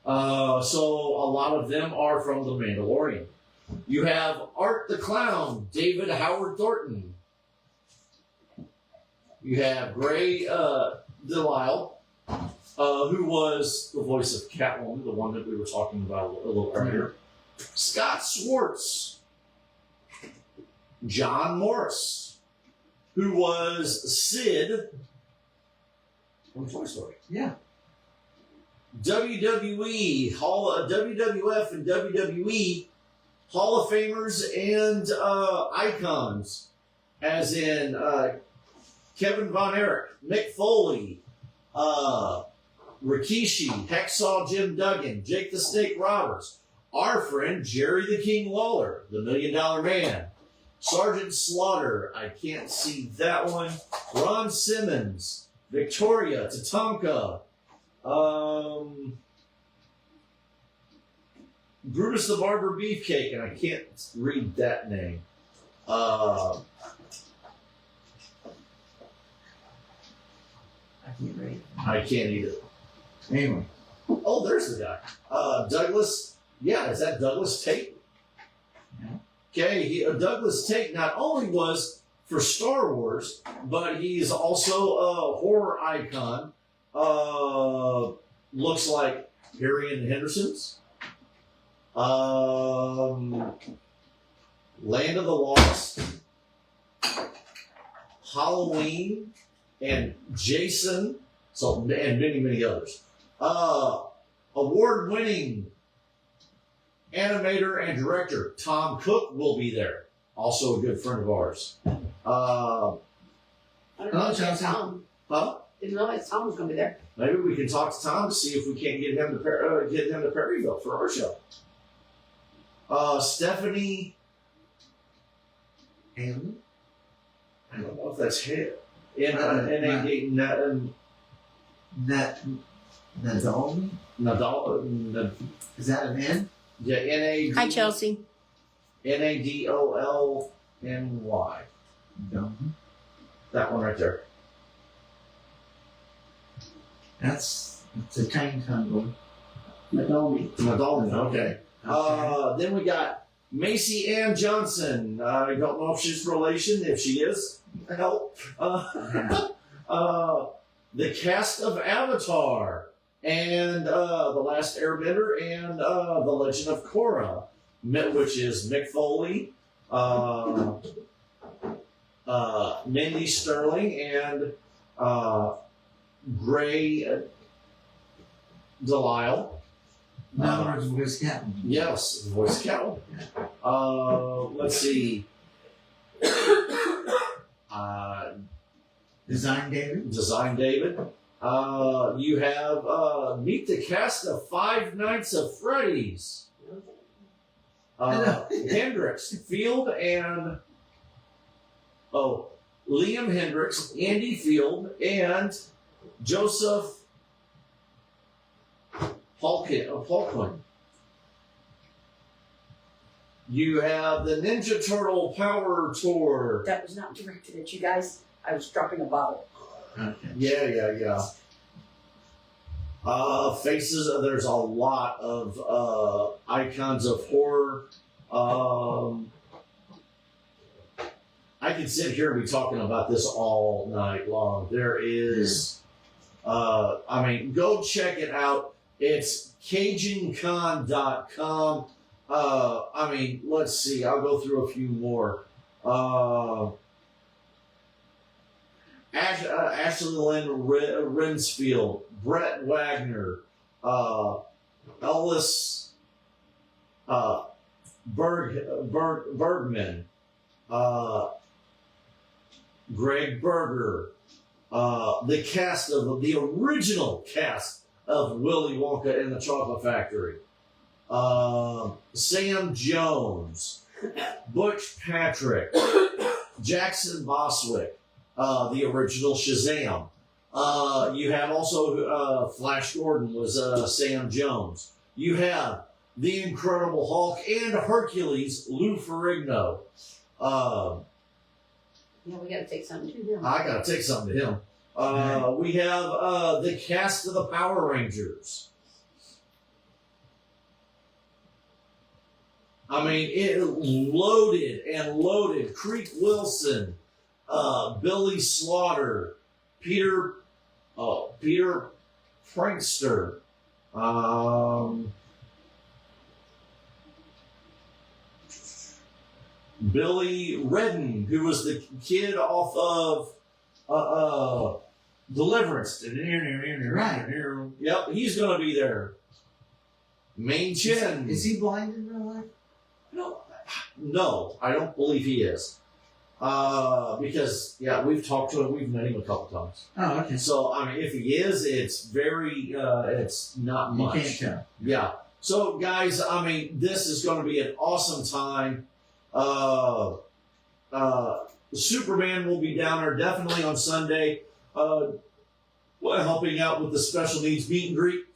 So a lot of them are from The Mandalorian. You have Art the Clown, David Howard Thornton. You have Gray Delisle, who was the voice of Catwoman, the one that we were talking about a little earlier. Scott Swartz. John Morris, who was Sid from Toy Story. Yeah. WWF and WWE Hall of Famers and icons, as in Kevin Von Erich, Mick Foley, Rikishi, Hacksaw Jim Duggan, Jake the Snake Roberts, our friend Jerry the King Lawler, the $1 Million Man, Sergeant Slaughter, I can't see that one. Ron Simmons, Victoria, Tatanka, Brutus the Barber Beefcake, and I can't read that name. I can't read. I can't either. Anyway, Oh, there's the guy. Douglas. Yeah, is that Douglas Tate? Yeah. Okay, Douglas Tate not only was for Star Wars, but he's also a horror icon. Looks like Harry and the Hendersons. Land of the Lost. Halloween. And Jason. And many, many others. Award-winning animator and director Tom Cook will be there. Also a good friend of ours. I don't know if it's Tom. Huh? Didn't realize Tom was going to be there. Maybe we can talk to Tom to see if we can't get him to Perryville for our show. Stephanie. Haley? I don't know if that's him. Nadolny? Nadal. Is that an N? Yeah, N-A-D. Hi, Chelsea. Nadolny. No. That one right there. It's a tiny tongue. Nadolny, okay. Okay. Then we got Macy Ann Johnson. I don't know if she's relation. If she is, help. The cast of Avatar and The Last Airbender and The Legend of Korra, which is Mick Foley, Mindy Sterling, and Gray Delisle. In other words, voice captain. Yes, voice count. Let's see. Design David. Design David. You have meet the cast of Five Nights at Freddy's. Hendrix, Field, and Liam Hendricks, Andy Field, and Joseph Holquin. You have the Ninja Turtle Power Tour. That was not directed at you guys. I was dropping a bottle. Okay. Yeah. Faces. There's a lot of icons of horror. I could sit here and be talking about this all night long. There is, go check it out. It's CajunCon.com. Let's see. I'll go through a few more. Ashley Lynn Rinsfield, Brett Wagner, Ellis Bergman, Greg Berger, the original cast of Willy Wonka and the Chocolate Factory, Sam Jones, Butch Patrick, Jackson Boswick, the original Shazam. You have also Flash Gordon was Sam Jones. You have the Incredible Hulk and Hercules, Lou Ferrigno. Yeah, we got to take something to him. I gotta take something to him. We have the cast of the Power Rangers. It loaded and loaded. Creek Wilson, Billy Slaughter, Peter Prankster, Billy Redden, who was the kid off of Deliverance. Right. Yep, he's going to be there. Main Chin. Is he blind in real life? No, I don't believe he is. Because, we've talked to him. We've met him a couple times. Oh, okay. So, if he is, it's very, it's not much. You can't tell. Yeah. So, guys, this is going to be an awesome time. Superman will be down there definitely on Sunday, helping out with the special needs meet and greet,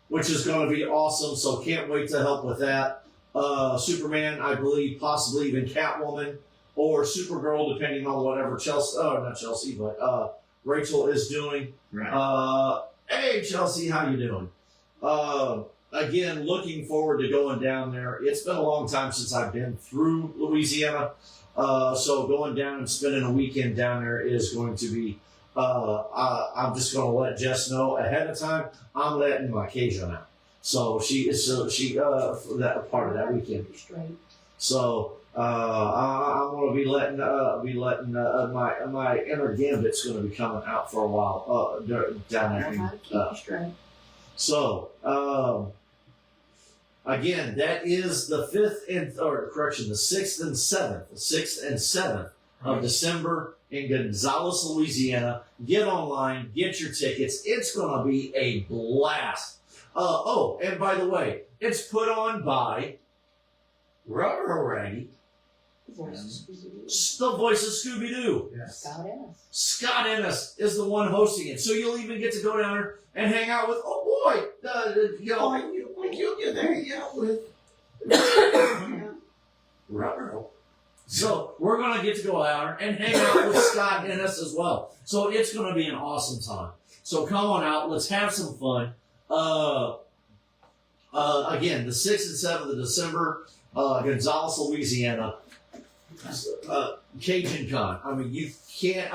which is going to be awesome. So can't wait to help with that. Superman, I believe, possibly even Catwoman or Supergirl, depending on whatever not Chelsea, but Rachel is doing. Right. Hey, Chelsea, how you doing? Again, looking forward to going down there. It's been a long time since I've been through Louisiana, so going down and spending a weekend down there is going to be. I'm just going to let Jess know ahead of time. I'm letting my Cajun out, so she for that part of that weekend. So I'm going to be letting my inner Gambit's going to be coming out for a while down there. So again, that is the 6th and 7th of December in Gonzales, Louisiana. Get online, get your tickets. It's going to be a blast. And by the way, it's put on by Rubber Raggy, the voice of Scooby-Doo. Yes. Scott Ennis is the one hosting it. So you'll even get to go down there and hang out with, You'll get to hang out with. Rubber. So we're going to get to go out and hang out with Scott Ennis as well. So it's going to be an awesome time. So come on out. Let's have some fun. Again, the 6th and 7th of December, Gonzales, Louisiana. Cajun Con. I mean, you can't,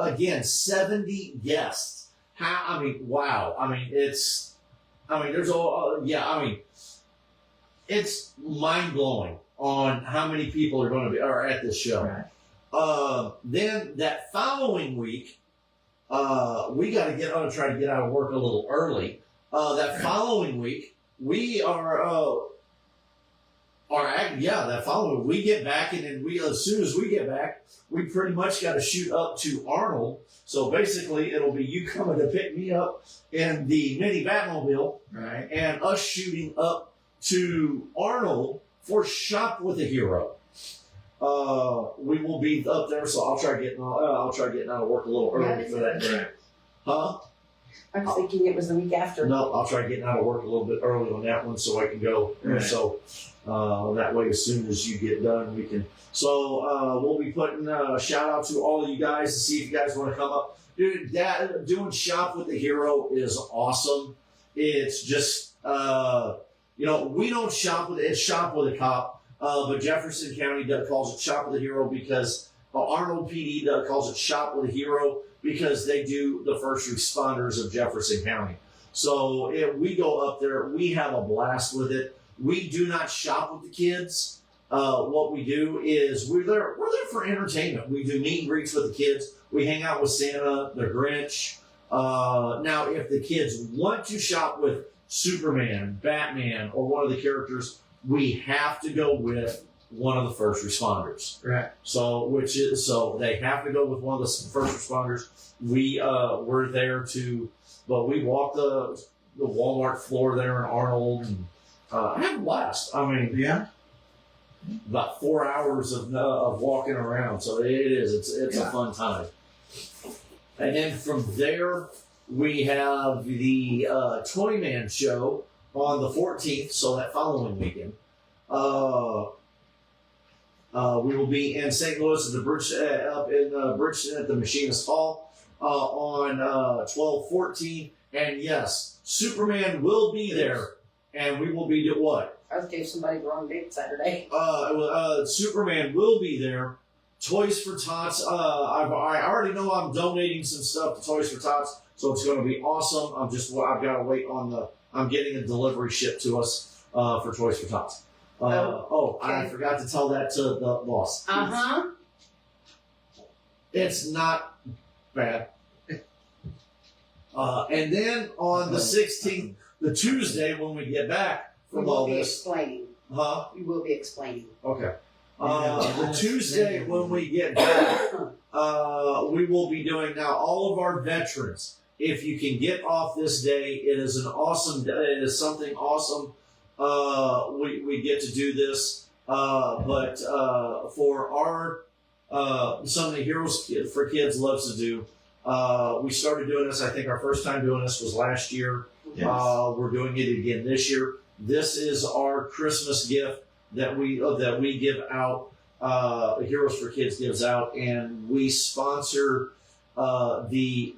again, 70 guests. Wow. It's mind blowing on how many people are at this show. Right. Then that following week, we got to try to get out of work a little early. That following week, we that following we get back, and then as soon as we get back, we pretty much got to shoot up to Arnold. So basically, it'll be you coming to pick me up in the mini Batmobile, Right. and us shooting up to Arnold for Shop with a Hero. We will be up there, so I'll try getting out of work a little early for that day. Huh? I was thinking it was the week after. No, I'll try getting out of work a little bit early on that one so I can go. Right. So that way, as soon as you get done, we can. So we'll be putting a shout out to all of you guys to see if you guys want to come up. Dude, doing Shop with the Hero is awesome. It's just, we don't shop with it. It's Shop with a Cop. But Jefferson County calls it Shop with a Hero because Arnold PD calls it Shop with a Hero because they do the first responders of Jefferson County. So we go up there, we have a blast with it. We do not shop with the kids. What we do is we're there for entertainment. We do meet and greets with the kids. We hang out with Santa, the Grinch. Now, if the kids want to shop with Superman, Batman, or one of the characters, we have to go with one of the first responders. Right. So they have to go with one of the first responders. We're there but we walk the Walmart floor there in Arnold, and I have a blast. Yeah. About 4 hours of walking around, so it is. It's a fun time. And then from there, we have the Toyman show on the 14th, so that following weekend. We will be in St. Louis at the up in Bridgeton at the Machinist Hall on 12/14. And yes, Superman will be there, and we will be doing what? I gave somebody the wrong date Saturday. Superman will be there. Toys for Tots. I already know I'm donating some stuff to Toys for Tots, so it's going to be awesome. I've got to wait on I'm getting a delivery shipped to us for Toys for Tots. Okay. I forgot to tell that to the boss. It's not bad. And then on the 16th, the Tuesday when we get back We from all will be this, explaining. We will be explaining. Okay. The Tuesday when we get back, we will be doing now all of our veterans. If you can get off this day, it is an awesome day. It is something awesome. We get to do this. But for our something the Heroes for Kids loves to do, we started doing this. I think our first time doing this was last year. Yes. We're doing it again this year. This is our Christmas gift that we give out. Heroes for Kids gives out, and we sponsor the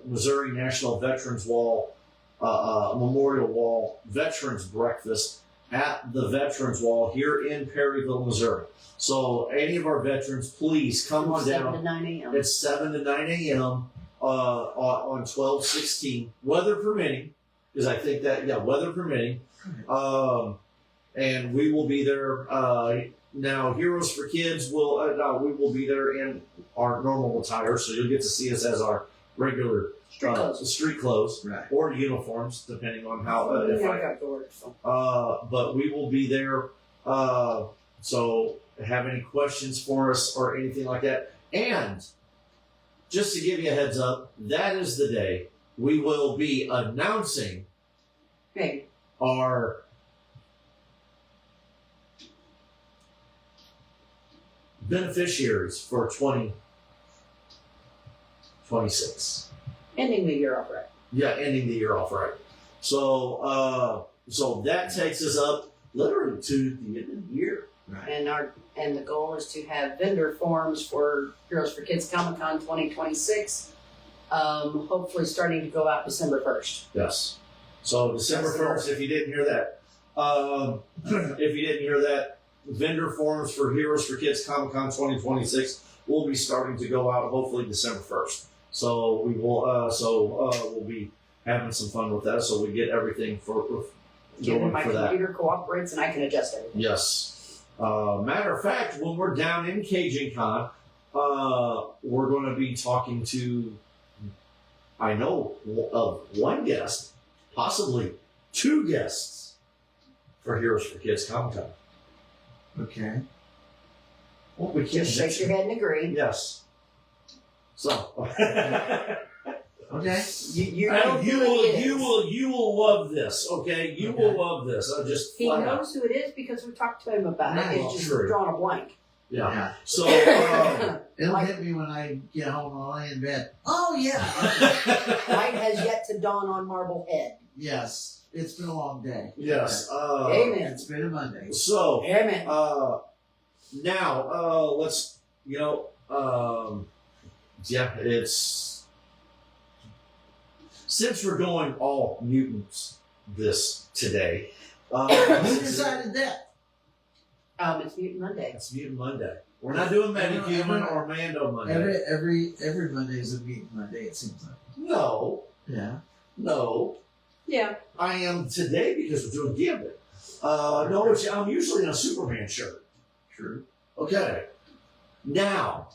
Missouri National Veterans Wall Memorial Wall Veterans Breakfast at the Veterans Wall here in Perryville, Missouri. So any of our veterans, please come on 7 down. to 9 a.m. It's 7 to 9 a.m. On 12/16, weather permitting, because I think that, weather permitting. And we will be there. Now, Heroes for Kids we will be there in our normal attire, so you'll get to see us as our regular street clothes Right. or uniforms, depending on how. I got bored, so. But we will be there. So, have any questions for us or anything like that? And just to give you a heads up, that is the day we will be announcing Hey, our beneficiaries for 2026. ending the year off right. Yeah, ending the year off right. So, so that takes us up literally to the end of the year. Right. And the goal is to have vendor forms for Heroes for Kids Comic Con 2026. Hopefully starting to go out December 1st. Yes. So December 1st, if you didn't hear that, vendor forms for Heroes for Kids Comic Con 2026 will be starting to go out hopefully December 1st. So we will, we'll be having some fun with that. So we get everything Given going my for that. computer cooperates and I can adjust everything. Yes. Matter of fact, when we're down in Cajun Con, we're going to be talking to, I know, of one guest, possibly two guests for Heroes for Kids Comic Con. Okay. Well, we can't Just shake your head and agree. Yes. So. Okay. You know who it is. you will love this. Okay, you will love this. I just He flat out. knows who it is because we talked to him about Right. it. It's just True. drawing a blank. Yeah. So. It'll Like- hit me when I get home and I lay in bed. Oh yeah. Mine has yet to dawn on Marblehead. Yes. It's been a long day. Yes. Amen. It's been a Monday. So. Amen. Now, let's, it's, since we're going all mutants today, Who decided that? It's Mutant Monday. it's Mutant Monday. We're not doing Metahuman or Mando Monday. Every Monday is a meeting Monday. It seems like. No, Yeah. Yeah. I am today because we're doing Gambit. I'm usually in a Superman shirt. True. Okay. Now,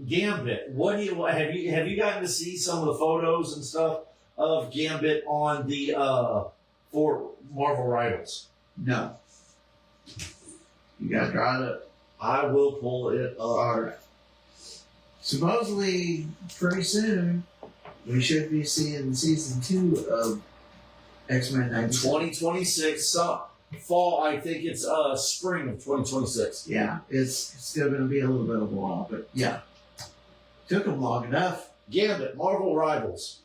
Gambit. What do you have you gotten to see some of the photos and stuff of Gambit on the for Marvel Rivals? No. You gotta draw it up. I will pull it up. All right. Supposedly, pretty soon, we should be seeing season 2 of X-Men In 96. 2026, fall. I think it's spring of 2026. Yeah, it's still going to be a little bit of a while, but yeah. Took them long enough. Gambit, Marvel Rivals.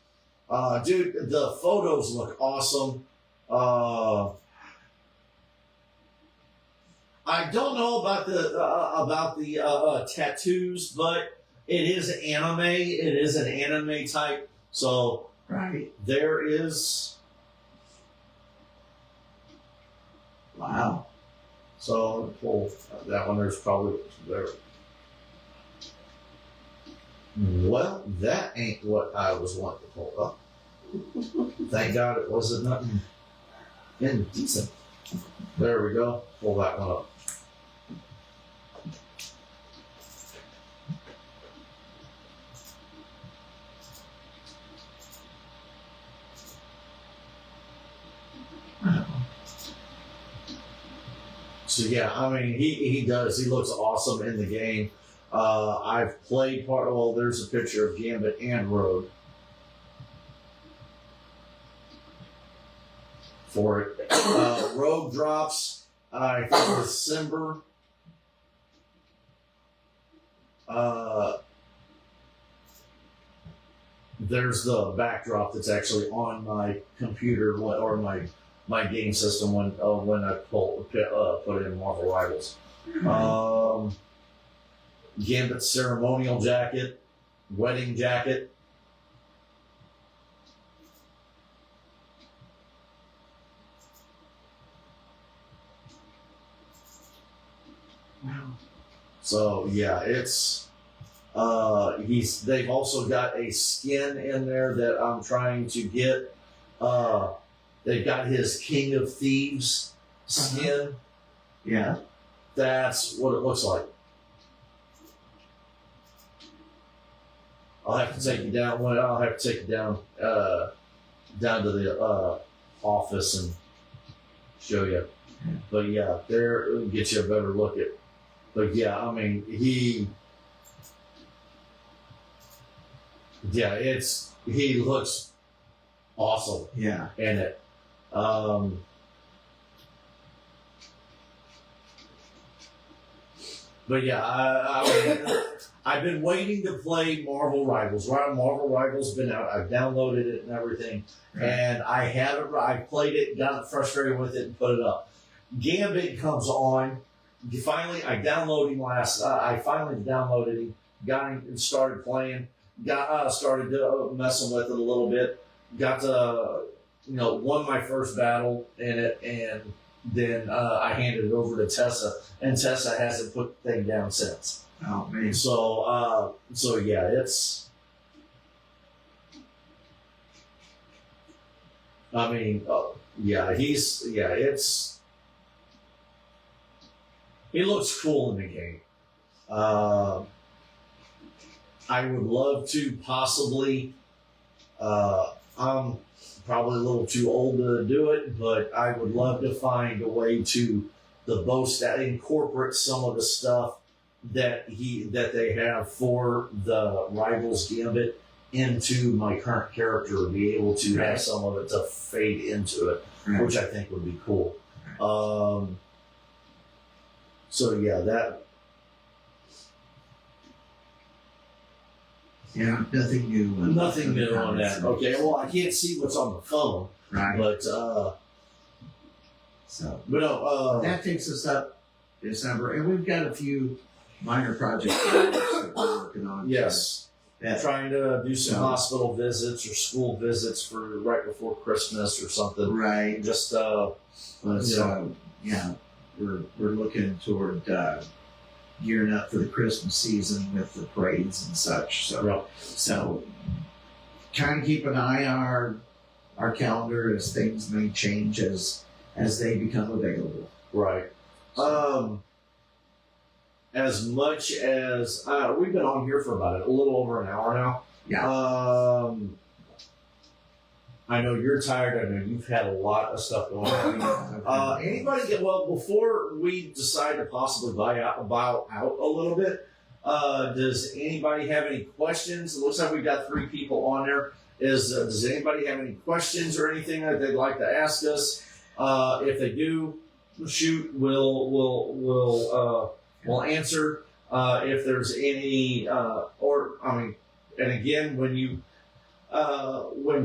Dude, the photos look awesome. I don't know about the tattoos, but it is anime. It is an anime type. So Right. there is. Wow. So pull that one. There's probably there. Well, that ain't what I was wanting to pull up. Thank God it wasn't nothing indecent. There we go. Pull that one up. So yeah, I mean, he does. He looks awesome in the game. I've played part. Well, there's a picture of Gambit and Rogue for it. Rogue drops I think December. There's the backdrop that's actually on my computer or my game system when I put it in Marvel Rivals. Gambit ceremonial jacket, wedding jacket. Wow. So yeah, it's they've also got a skin in there that I'm trying to get. They've got his King of Thieves skin. Yeah. That's what it looks like. I'll have to take you down. Well, I'll have to take you down to the office and show you. But yeah, there it'll get you a better look at. But yeah, I mean he looks awesome Yeah. in it. But yeah, I've been waiting to play Marvel Rivals. Right, Marvel Rivals been out. I've downloaded it and everything, and I haven't. I played it, got frustrated with it, and put it up. Gambit comes on. Finally, I downloaded him I finally downloaded him, got him and started playing. Started messing with it a little bit. Got to won my first battle in it, and then I handed it over to Tessa, and Tessa hasn't put the thing down since. Oh man. So yeah, it's. I mean, it's. He looks cool in the game. I would love to possibly. I'm probably a little too old to do it, but I would love to find a way to incorporate some of the stuff that they have for the Rivals Gambit into my current character, and be able to have some of it to fade into it, which I think would be cool. So yeah, that. Yeah, nothing new. Nothing new on that. Okay, well, I can't see what's on the phone, Right. but So no. that takes us up December, and we've got a few minor projects that we're working on. Yes, That, trying to do some So- hospital visits or school visits for right before Christmas or something. right. Just But Yeah. yeah, we're looking toward gearing up for the Christmas season with the parades and such. So kind of keep an eye on our calendar as things may change as they become available. right. As much as we've been on here for about a little over an hour now. Yeah. I know you're tired. I know you've had a lot of stuff going on. Anybody before we decide to possibly bow out a little bit, does anybody have any questions? It looks like we've got 3 people on there. Does anybody have any questions or anything that they'd like to ask us? If they do, shoot, we'll answer. If there's any, and again, when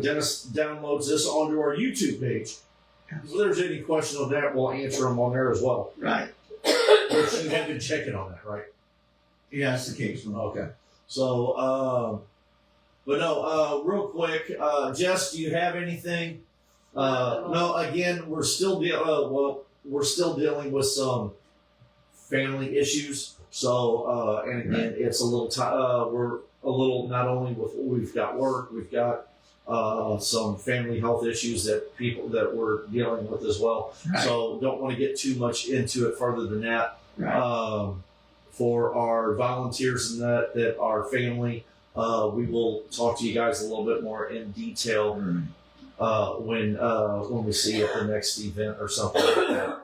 Dennis downloads this onto our YouTube page, if there's any question on that, we'll answer them on there as well. Right. Which you have been checking on that, right? Yes, occasionally. Okay. So, but no, real quick, Jess, do you have anything? No, again, we're still dealing with some family issues. So, and again, it's a little, we're a little, not only with, we've got work, we've got, some family health issues that we're dealing with as well. Right. So don't want to get too much into it further than that. Right. For our volunteers and that our family, we will talk to you guys a little bit more in detail when we see you at the next event or something like that.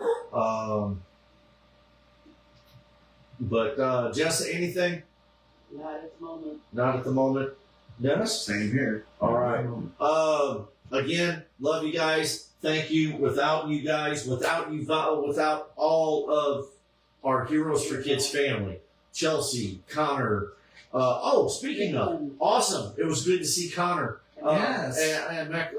But Jess, anything? Not at the moment. Not at the moment. Dennis? Same here. All right. Again, love you guys. thank you. Without you guys, without you, without all of our Heroes for Kids family, Chelsea, Connor. Speaking of, awesome. It was good to see Connor. Yes. And at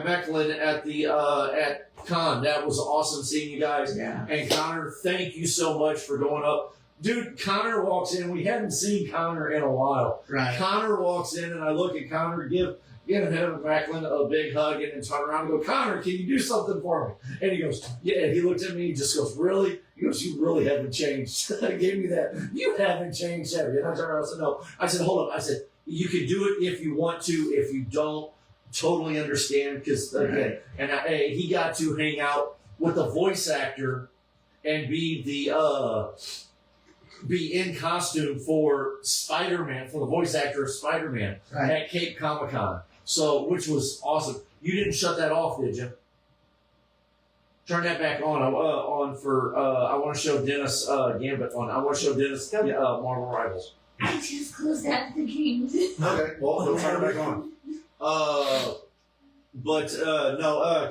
Mechlin at the at Con. That was awesome seeing you guys. Yeah. And Connor, thank you so much for going up. Dude, Connor walks in. We hadn't seen Connor in a while. Right. Connor walks in, and I look at Connor, give him Mechlin a big hug, and then turn around and go, Connor, can you do something for me? And he goes, yeah. And he looked at me and just goes, really? He goes, you really haven't changed. He gave me that. You haven't changed, have you? And I turned around and said, no. I said, hold up. I said, you can do it if you want to. If you don't, totally understand. Because, again, and he got to hang out with the voice actor and be in costume for Spider-Man, for the voice actor of Spider-Man Right. at Cape Comic-Con. So, which was awesome. You didn't shut that off, did you? Turn that back on. I want to show Dennis Gambit on. I want to show Dennis Marvel Rivals. I just closed out the games. Okay, well, we'll turn it back on.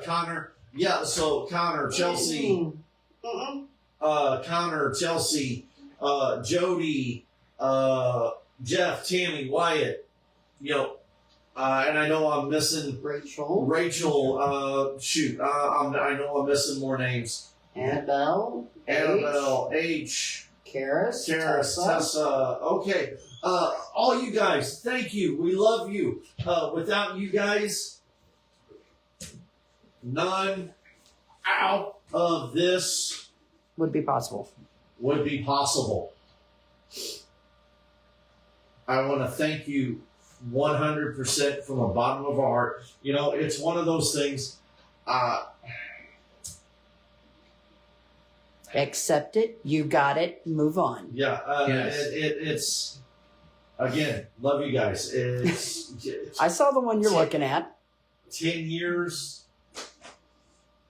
Connor. Yeah, so Connor, Chelsea, Jody, Jeff, Tammy, Wyatt, and I know I'm missing Rachel, I know I'm missing more names. Annabelle, H, Karis, Tessa. Okay. All you guys, thank you. We love you. Without you guys, none out of this would be possible. would be possible. I want to thank you 100% from the bottom of our heart. It's one of those things. Accept it. You got it. Move on. Yeah. Yes. It's again, love you guys. It's I saw the one you're looking at. 10 years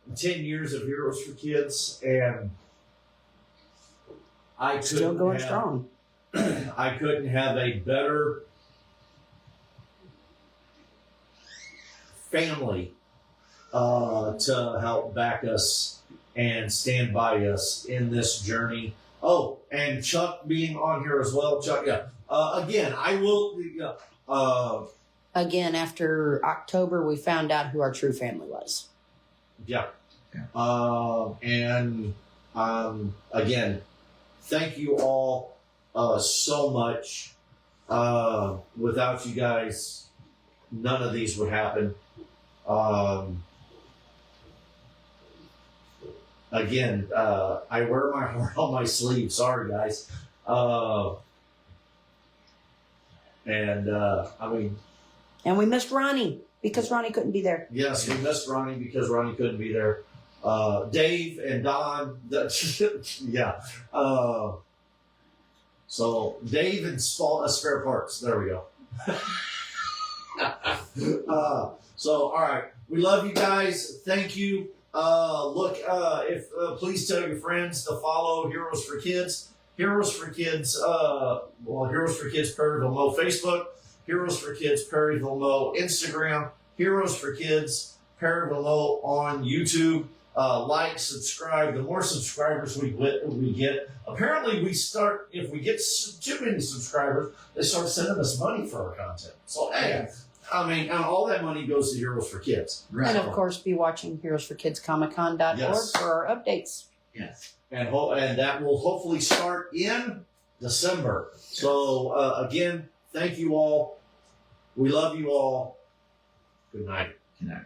of Heroes for Kids, and I Still going strong. I couldn't have a better family to help back us and stand by us in this journey. Oh, and Chuck being on here as well. Chuck, yeah. Again, I will. Again, after October, we found out who our true family was. Yeah. Again, thank you all so much. Without you guys, none of these would happen. Again, I wear my heart on my sleeve. Sorry, guys. And we missed Ronnie because Ronnie couldn't be there. Yes, we missed Ronnie because Ronnie couldn't be there. Dave and Don, yeah. So Dave and Spare Parts. There we go. All right. We love you guys. Thank you. Please tell your friends to follow Heroes for Kids. Heroes for Kids, Heroes for Kids Perryville Mo Facebook, Heroes for Kids Perryville Mo Instagram, Heroes for Kids Perryville Mo on YouTube. Like, subscribe. The more subscribers we get, apparently if we get too many subscribers, they start sending us money for our content. So, hey, and all that money goes to Heroes for Kids. Right. And of course, be watching heroesforkidscomiccon.org Yes. for our updates. Yes. And that will hopefully start in December. So, again, thank you all. We love you all. Good night. Good night.